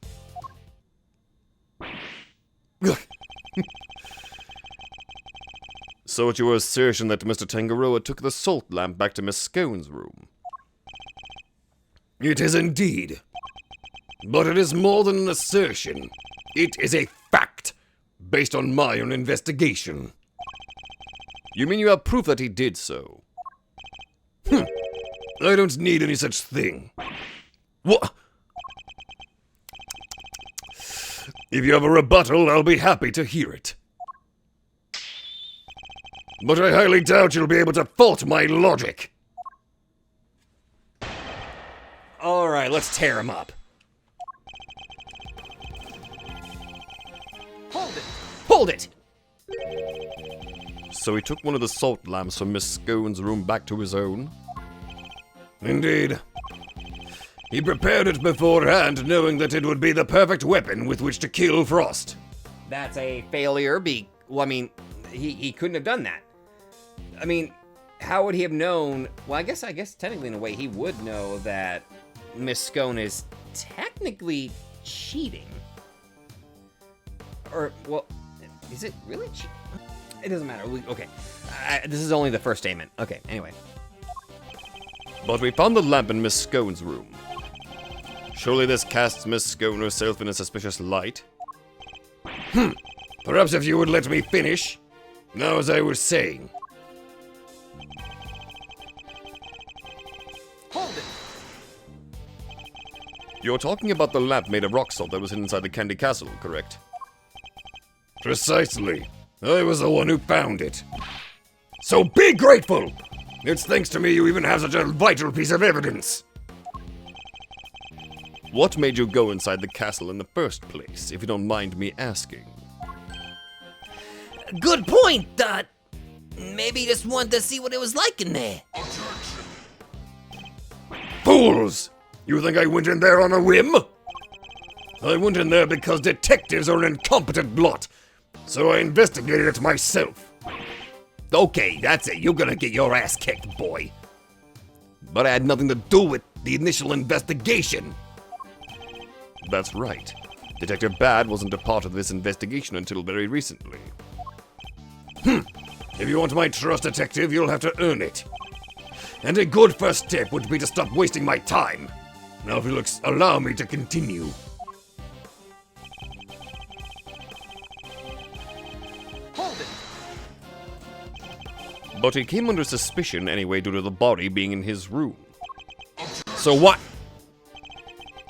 So it's your assertion that Mr. Tangaroa took the salt lamp back to Miss Scone's room? It is indeed. But it is more than an assertion. It is a fact, based on my own investigation. You mean you have proof that he did so? I don't need any such thing. What? If you have a rebuttal, I'll be happy to hear it. But I highly doubt you'll be able to fault my logic. Alright, let's tear him up. Hold it! Hold it! So he took one of the salt lamps from Miss Scone's room back to his own? Indeed. He prepared it beforehand, knowing that it would be the perfect weapon with which to kill Frost. That's a failure. Well, I mean, he couldn't have done that. I mean, how would he have known? Well, I guess technically in a way he would know that Miss Scone is technically cheating. Or, well, is it really cheating? It doesn't matter. Okay. This is only the first statement. Okay, anyway. But we found the lamp in Miss Scone's room. Surely this casts Miss Scone herself in a suspicious light? Perhaps if you would let me finish. Now, as I was saying. Hold it! You're talking about the lamp made of rock salt that was hidden inside the Candy Castle, correct? Precisely. I was the one who found it. So be grateful! It's thanks to me you even have such a vital piece of evidence. What made you go inside the castle in the first place, if you don't mind me asking? Good point, Dot. Maybe he just wanted to see what it was like in there. Fools! You think I went in there on a whim? I went in there because detectives are an incompetent lot, so I investigated it myself. Okay, that's it. You're gonna get your ass kicked, boy. But I had nothing to do with the initial investigation. That's right. Detective Bad wasn't a part of this investigation until very recently. If you want my trust, Detective, you'll have to earn it. And a good first step would be to stop wasting my time. Now, if you'll allow me to continue. But he came under suspicion anyway due to the body being in his room. So what?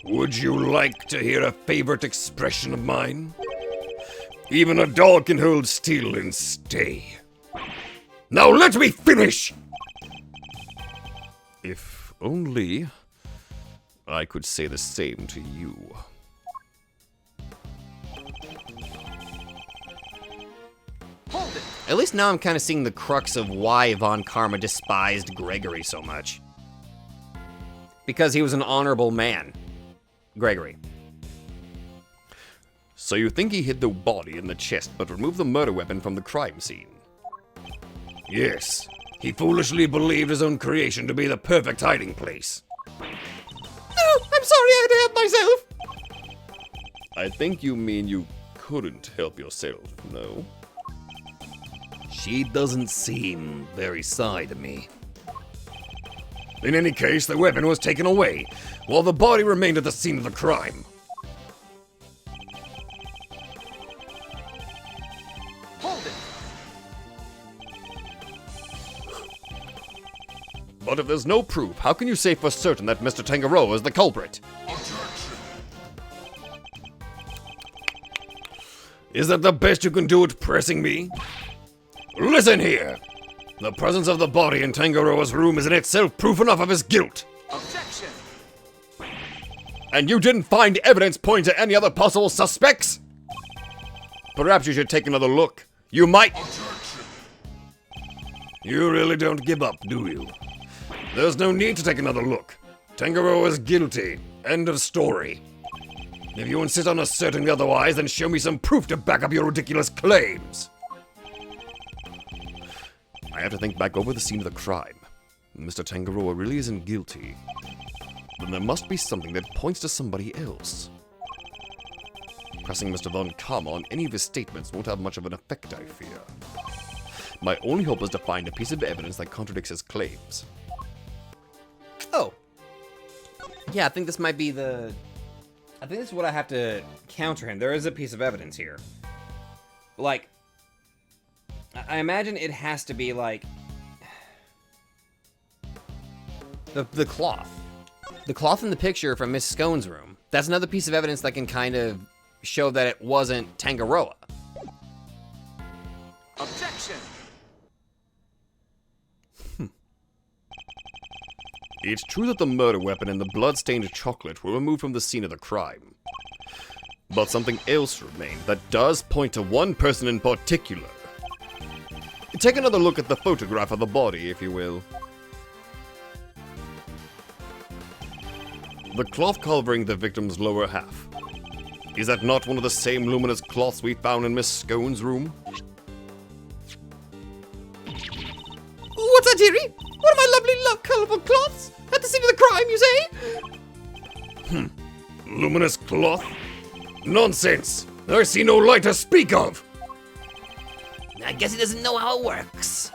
Would you like to hear a favorite expression of mine? Even a dog can hold still and stay. Now let me finish! If only I could say the same to you. At least now I'm kind of seeing the crux of why Von Karma despised Gregory so much. Because he was an honorable man. Gregory. So you think he hid the body in the chest but removed the murder weapon from the crime scene? Yes. He foolishly believed his own creation to be the perfect hiding place. No, I'm sorry I had to help myself. I think you mean you couldn't help yourself, no? She doesn't seem very sly to me. In any case, the weapon was taken away, while the body remained at the scene of the crime. But if there's no proof, how can you say for certain that Mr. Tangaroa is the culprit? Is that the best you can do at pressing me? Listen here! The presence of the body in Tangaroa's room is in itself proof enough of his guilt. Objection! And you didn't find evidence pointing to any other possible suspects? Perhaps you should take another look. You might... Objection! You really don't give up, do you? There's no need to take another look. Tangaroa is guilty. End of story. If you insist on asserting otherwise, then show me some proof to back up your ridiculous claims. I have to think back over the scene of the crime. Mr. Tangaroa really isn't guilty. Then there must be something that points to somebody else. Pressing Mr. Von Karma on any of his statements won't have much of an effect, I fear. My only hope is to find a piece of evidence that contradicts his claims. Oh. Yeah, I think this might be the... I think this is what I have to counter him. There is a piece of evidence here. Like, I imagine it has to be like... The cloth. The cloth in the picture from Miss Scone's room. That's another piece of evidence that can kind of show that it wasn't Tangaroa. Objection! It's true that the murder weapon and the blood-stained chocolate were removed from the scene of the crime. But something else remained that does point to one person in particular. Take another look at the photograph of the body, if you will. The cloth covering the victim's lower half. Is that not one of the same luminous cloths we found in Miss Scone's room? What's that, dearie? One of my lovely, colourful cloths? At the scene of the crime, you say? Luminous cloth? Nonsense! I see no light to speak of! I guess he doesn't know how it works.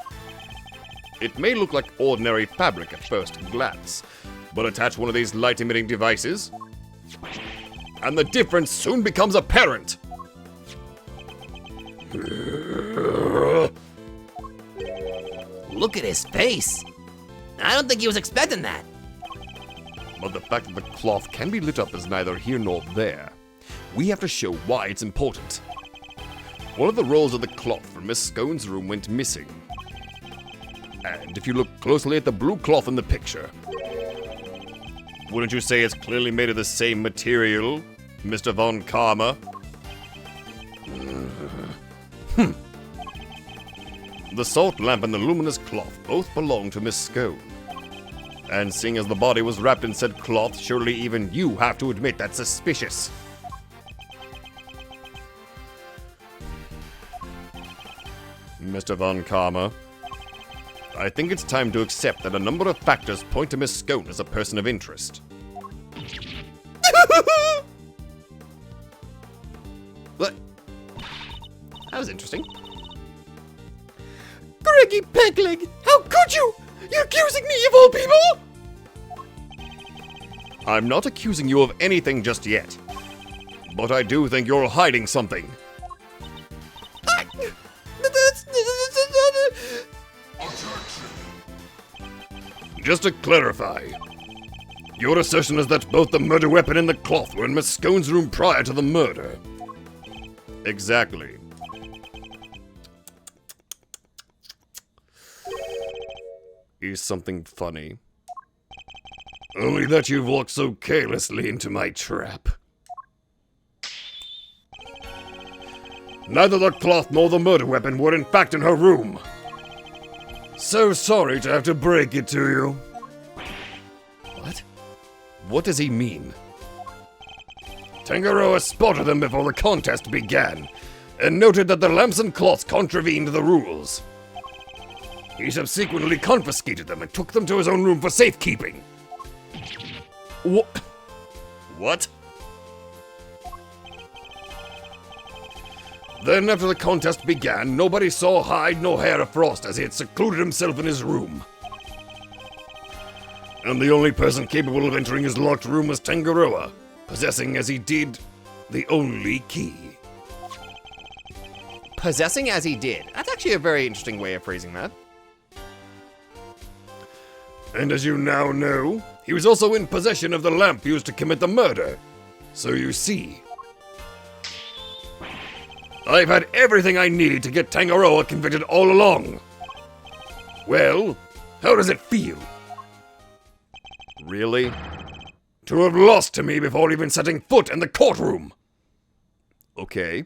It may look like ordinary fabric at first glance, but attach one of these light-emitting devices, and the difference soon becomes apparent. Look at his face. I don't think he was expecting that. But the fact that the cloth can be lit up is neither here nor there. We have to show why it's important. One of the rolls of the cloth from Miss Scone's room went missing. And if you look closely at the blue cloth in the picture, wouldn't you say it's clearly made of the same material, Mr. Von Karma? The salt lamp and the luminous cloth both belong to Miss Scone. And seeing as the body was wrapped in said cloth, surely even you have to admit that's suspicious. Mr. Von Karma, I think it's time to accept that a number of factors point to Miss Scone as a person of interest. What? That was interesting. Greggy Pegleg, how could you? You're accusing me of all people? I'm not accusing you of anything just yet, but I do think you're hiding something. Just to clarify, your assertion is that both the murder weapon and the cloth were in Miss Scone's room prior to the murder. Exactly. Is something funny? Only that you've walked so carelessly into my trap. Neither the cloth nor the murder weapon were in fact in her room. So sorry to have to break it to you. What? What does he mean? Tangaroa spotted them before the contest began, and noted that the lamps and cloths contravened the rules. He subsequently confiscated them and took them to his own room for safekeeping. What? Then, after the contest began, nobody saw hide nor hair of Frost as he had secluded himself in his room. And the only person capable of entering his locked room was Tangaroa, possessing as he did the only key. Possessing as he did. That's actually a very interesting way of phrasing that. And as you now know, he was also in possession of the lamp used to commit the murder. So you see, I've had everything I need to get Tangaroa convicted all along. Well, how does it feel? Really? To have lost to me before even setting foot in the courtroom? Okay.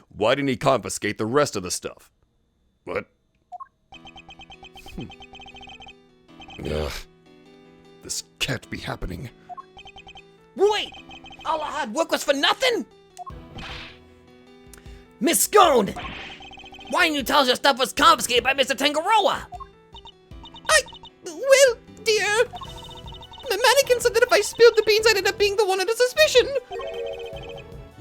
Why didn't he confiscate the rest of the stuff? What? Ugh. This can't be happening. Wait! All our hard work was for nothing? Miss Scone! Why didn't you tell us your stuff was confiscated by Mr. Tangaroa? Well, dear, the mannequin said that if I spilled the beans, I'd end up being the one under suspicion.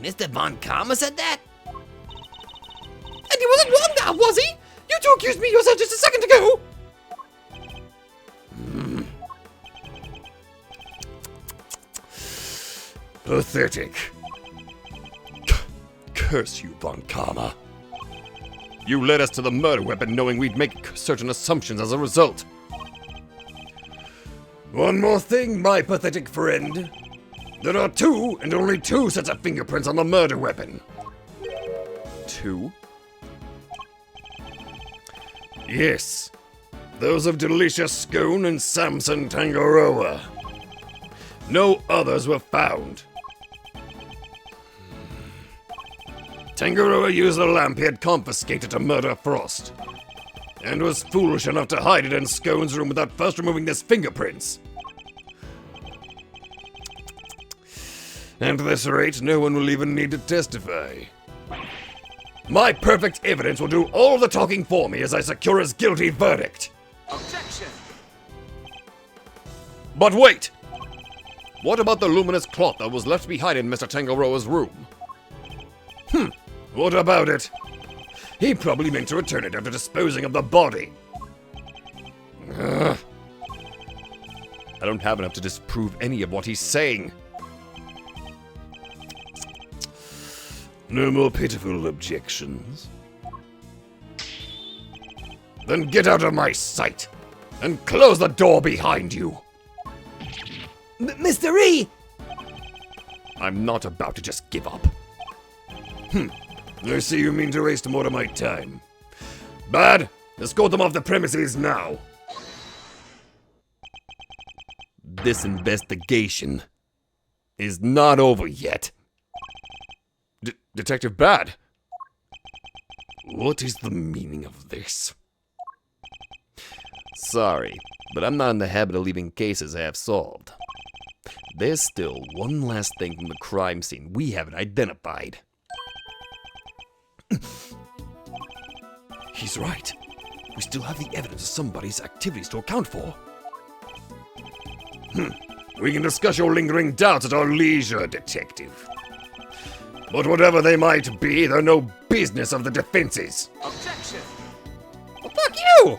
Mr. Von Karma said that? And he wasn't wrong now, was he? You two accused me yourself just a second ago. Pathetic. Curse you, Von Karma. You led us to the murder weapon knowing we'd make certain assumptions as a result. One more thing, my pathetic friend. There are 2 and only 2 sets of fingerprints on the murder weapon. 2? Yes. Those of Delicia Scone and Samson Tangaroa. No others were found. Tangaroa used the lamp he had confiscated to murder Frost, and was foolish enough to hide it in Scone's room without first removing his fingerprints. At this rate, no one will even need to testify. My perfect evidence will do all the talking for me as I secure his guilty verdict. Objection! But wait! What about the luminous cloth that was left behind in Mr. Tangaroa's room? What about it? He probably meant to return it after disposing of the body. Ugh. I don't have enough to disprove any of what he's saying. No more pitiful objections. Then get out of my sight and close the door behind you. Mr. E! I'm not about to just give up. I see you mean to waste more of my time. Bad, escort them off the premises now. This investigation is not over yet. Detective Bad, what is the meaning of this? Sorry, but I'm not in the habit of leaving cases half solved. There's still one last thing from the crime scene we haven't identified. He's right. We still have the evidence of somebody's activities to account for. We can discuss your lingering doubts at our leisure, Detective. But whatever they might be, they're no business of the defenses. Objection! Well, fuck you!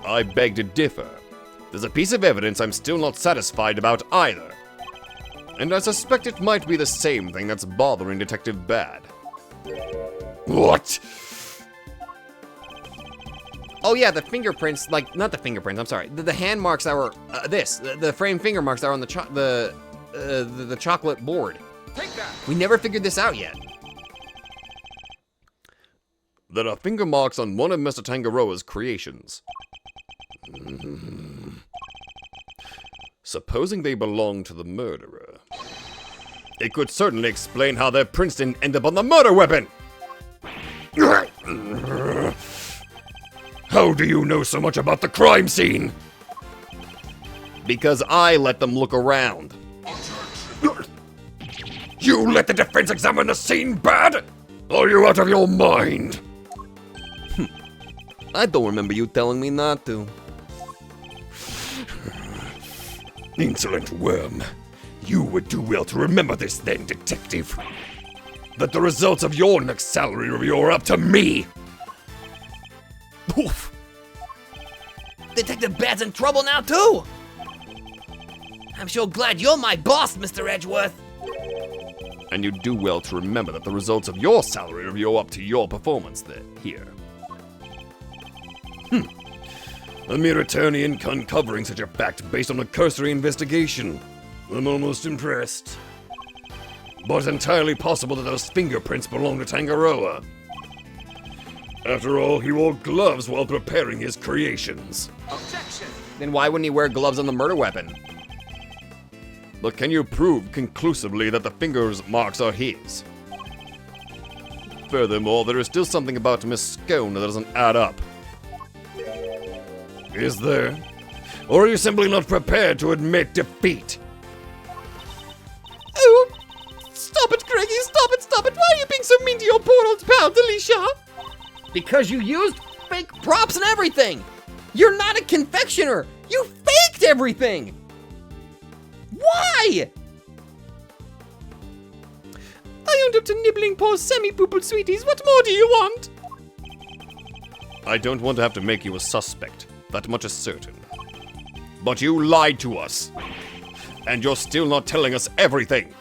I beg to differ. There's a piece of evidence I'm still not satisfied about either. And I suspect it might be the same thing that's bothering Detective Bad. What? Oh yeah, the fingerprints, like, not the fingerprints, I'm sorry. The hand marks that were, the frame finger marks that were on the chocolate board. Take that! We never figured this out yet. There are finger marks on one of Mr. Tangaroa's creations. Supposing they belong to the murderer. It could certainly explain how their prints didn't end up on the murder weapon! How do you know so much about the crime scene? Because I let them look around. You let the defense examine the scene, Bad? Are you out of your mind? I don't remember you telling me not to. Insolent worm. You would do well to remember this then, Detective. That the results of your next salary review are up to me. Poof. Detective Bad's in trouble now, too! I'm sure glad you're my boss, Mr. Edgeworth. And you do well to remember that the results of your salary review are up to your performance here. A mere attorney in uncovering such a fact based on a cursory investigation. I'm almost impressed. But it's entirely possible that those fingerprints belong to Tangaroa. After all, he wore gloves while preparing his creations. Objection! Then why wouldn't he wear gloves on the murder weapon? But can you prove conclusively that the fingers marks are his? Furthermore, there is still something about Miss Scone that doesn't add up. Is there? Or are you simply not prepared to admit defeat? Oh, stop it, Greggy, stop it. Why are you being so mean to your poor old pal, Delisha? Because you used fake props and everything! You're not a confectioner! You faked everything! Why? I owned up to nibbling poor semi-poopled sweeties. What more do you want? I don't want to have to make you a suspect. That much is certain. But you lied to us. And you're still not telling us everything.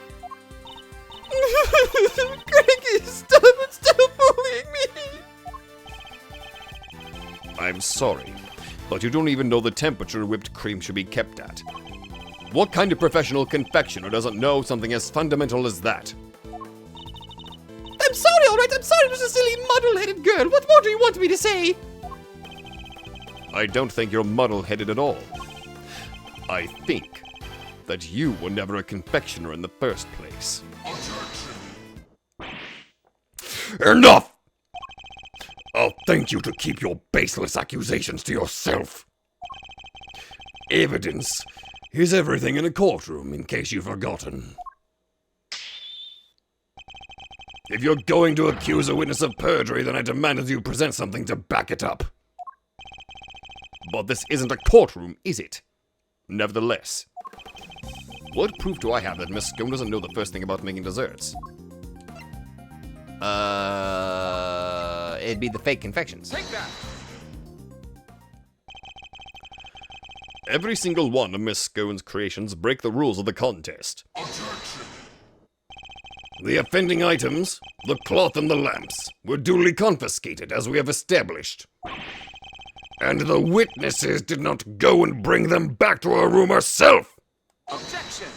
Greggy, stop bullying me. I'm sorry, but you don't even know the temperature whipped cream should be kept at. What kind of professional confectioner doesn't know something as fundamental as that? I'm sorry, all right. I'm sorry, it was a silly, muddle-headed girl. What more do you want me to say? I don't think you're muddle-headed at all. I think that you were never a confectioner in the first place. Enough! I'll thank you to keep your baseless accusations to yourself. Evidence is everything in a courtroom, in case you've forgotten. If you're going to accuse a witness of perjury, then I demand that you present something to back it up. But this isn't a courtroom, is it? Nevertheless, what proof do I have that Miss Scone doesn't know the first thing about making desserts? It'd be the fake confections. Take that! Every single one of Miss Scone's creations break the rules of the contest. Objection! The offending items, the cloth and the lamps, were duly confiscated, as we have established. And the witnesses did not go and bring them back to her room herself! Objection!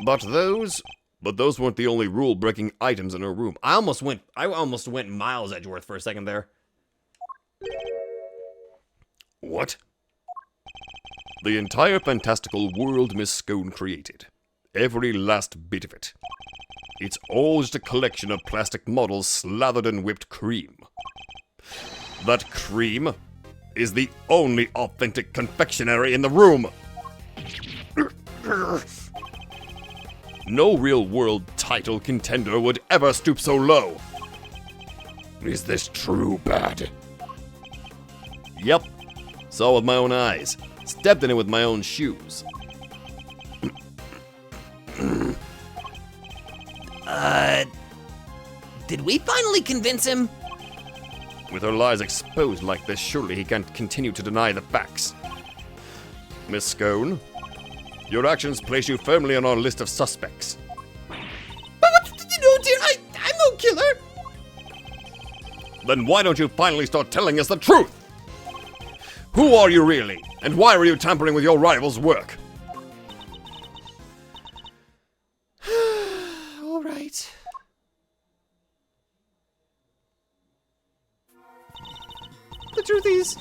But those weren't the only rule-breaking items in her room. I almost went Miles Edgeworth for a second there. What? The entire fantastical world Miss Scone created. Every last bit of it. It's all just a collection of plastic models slathered in whipped cream. That cream is the only authentic confectionery in the room. No real-world title contender would ever stoop so low. Is this true bad? Yep. Saw with my own eyes. Stepped in it with my own shoes. Did we finally convince him? With her lies exposed like this, surely he can't continue to deny the facts. Miss Scone, your actions place you firmly on our list of suspects. But no, dear, I'm no killer. Then why don't you finally start telling us the truth? Who are you really, and why are you tampering with your rival's work? All right. The truth is,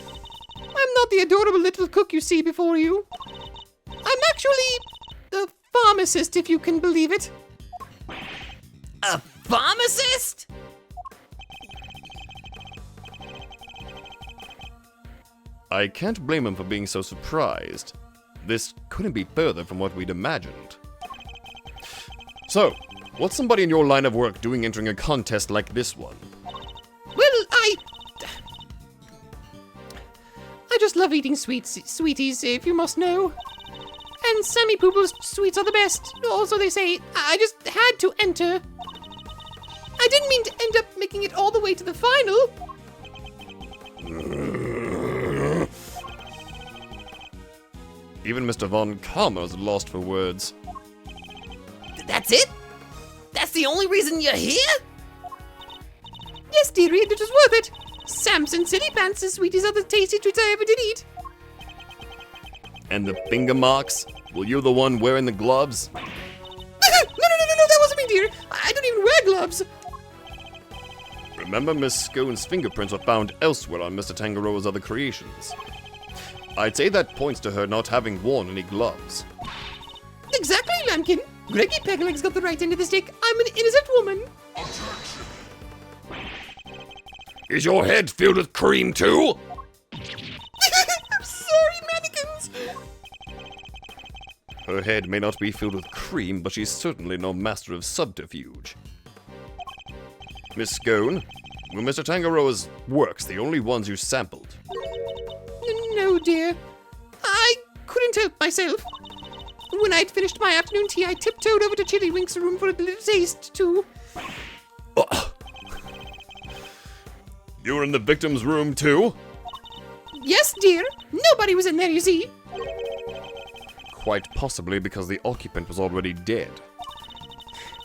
I'm not the adorable little cook you see before you. I'm actually a pharmacist, if you can believe it. A pharmacist? I can't blame him for being so surprised. This couldn't be further from what we'd imagined. So, what's somebody in your line of work doing entering a contest like this one? Well, I just love eating sweeties, if you must know. And Sammy Poople's sweets are the best, or so they say. I just had to enter. I didn't mean to end up making it all the way to the final. Even Mr. Von Karma's lost for words. That's it? That's the only reason you're here? Yes, dearie, it was worth it. Samson Silly Pants' sweeties are the tasty treats I ever did eat. And the finger marks? Well, you're the one wearing the gloves? No, that wasn't me, dear. I don't even wear gloves. Remember, Miss Scone's fingerprints were found elsewhere on Mr. Tangaroa's other creations. I'd say that points to her not having worn any gloves. Exactly, Lambkin. Greggy Pegleg's got the right end of the stick. I'm an innocent woman. Is your head filled with cream too? I'm sorry, mannequins. Her head may not be filled with cream, but she's certainly no master of subterfuge. Miss Scone, were Mr. Tangaroa's works the only ones you sampled? No, dear. I couldn't help myself. When I'd finished my afternoon tea, I tiptoed over to Chillywink's room for a little taste, too. You were in the victim's room too? Yes, dear. Nobody was in there, you see. Quite possibly because the occupant was already dead.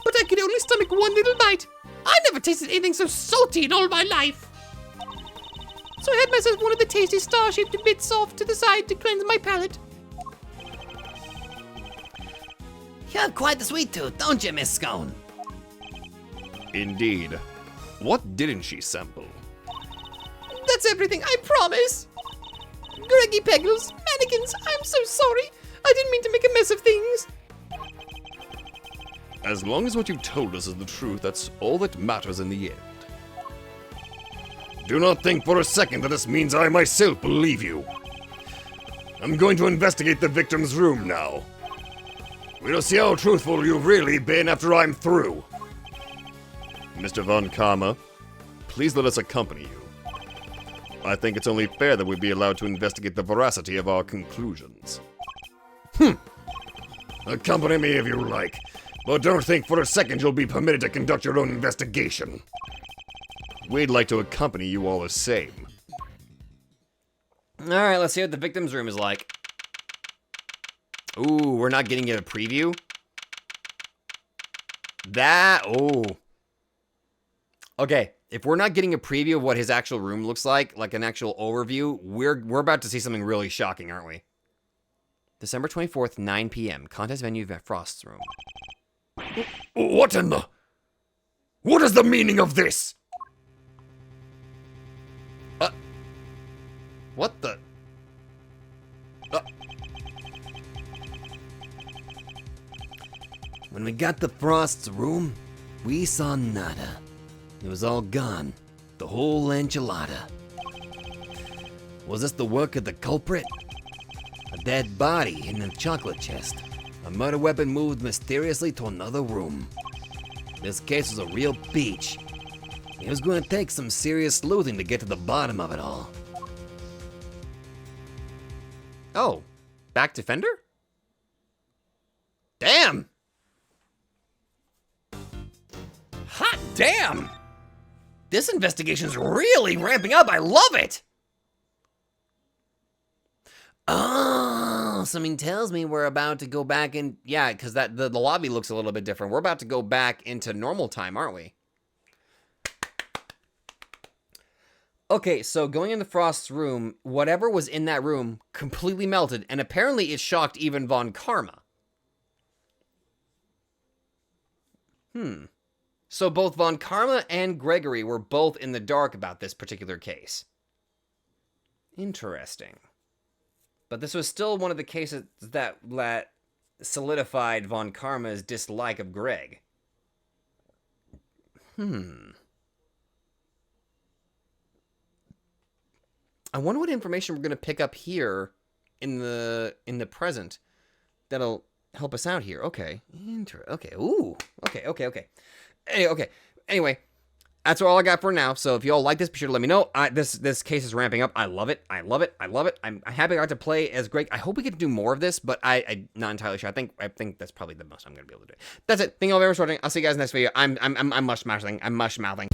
But I could only stomach one little bite. I never tasted anything so salty in all my life. So I had myself one of the tasty star-shaped bits off to the side to cleanse my palate. You have quite the sweet tooth, don't you, Miss Scone? Indeed. What didn't she sample? That's everything, I promise. Greggy Peggles, mannequins, I'm so sorry. I didn't mean to make a mess of things. As long as what you told us is the truth, that's all that matters in the end. Do not think for a second that this means I myself believe you. I'm going to investigate the victim's room now. We'll see how truthful you've really been after I'm through. Mr. Von Karma, please let us accompany you. I think it's only fair that we be allowed to investigate the veracity of our conclusions. Accompany me if you like, but don't think for a second you'll be permitted to conduct your own investigation. We'd like to accompany you all the same. Alright, let's see what the victim's room is like. Ooh, we're not getting a preview? Okay, if we're not getting a preview of what his actual room looks like an actual overview, we're about to see something really shocking, aren't we? December 24th, 9 p.m. Contest venue at Frost's room. What in the... What is the meaning of this? What the... When we got to Frost's room, we saw nada. It was all gone. The whole enchilada. Was this the work of the culprit? A dead body in a chocolate chest. A murder weapon moved mysteriously to another room. This case was a real peach. It was going to take some serious sleuthing to get to the bottom of it all. Oh, back to Fender? Damn! Hot damn! This investigation's really ramping up. I love it! Oh, something tells me we're about to go back in. Yeah, because the lobby looks a little bit different. We're about to go back into normal time, aren't we? Okay, so going into Frost's room, whatever was in that room completely melted, and apparently it shocked even Von Karma. So both Von Karma and Gregory were both in the dark about this particular case. Interesting. But this was still one of the cases that solidified Von Karma's dislike of Greg. I wonder what information we're going to pick up here in the present that'll help us out here. Okay. Okay. Ooh. Okay. Okay. Anyway, that's all I got for now. So if you all like this, be sure to let me know. This case is ramping up. I love it. I'm happy I got to play as Greg. I hope we get to do more of this, but I'm not entirely sure. I think that's probably the most I'm going to be able to do. That's it. Thank you all very much for watching. I'll see you guys next video. I'm mush mouthing.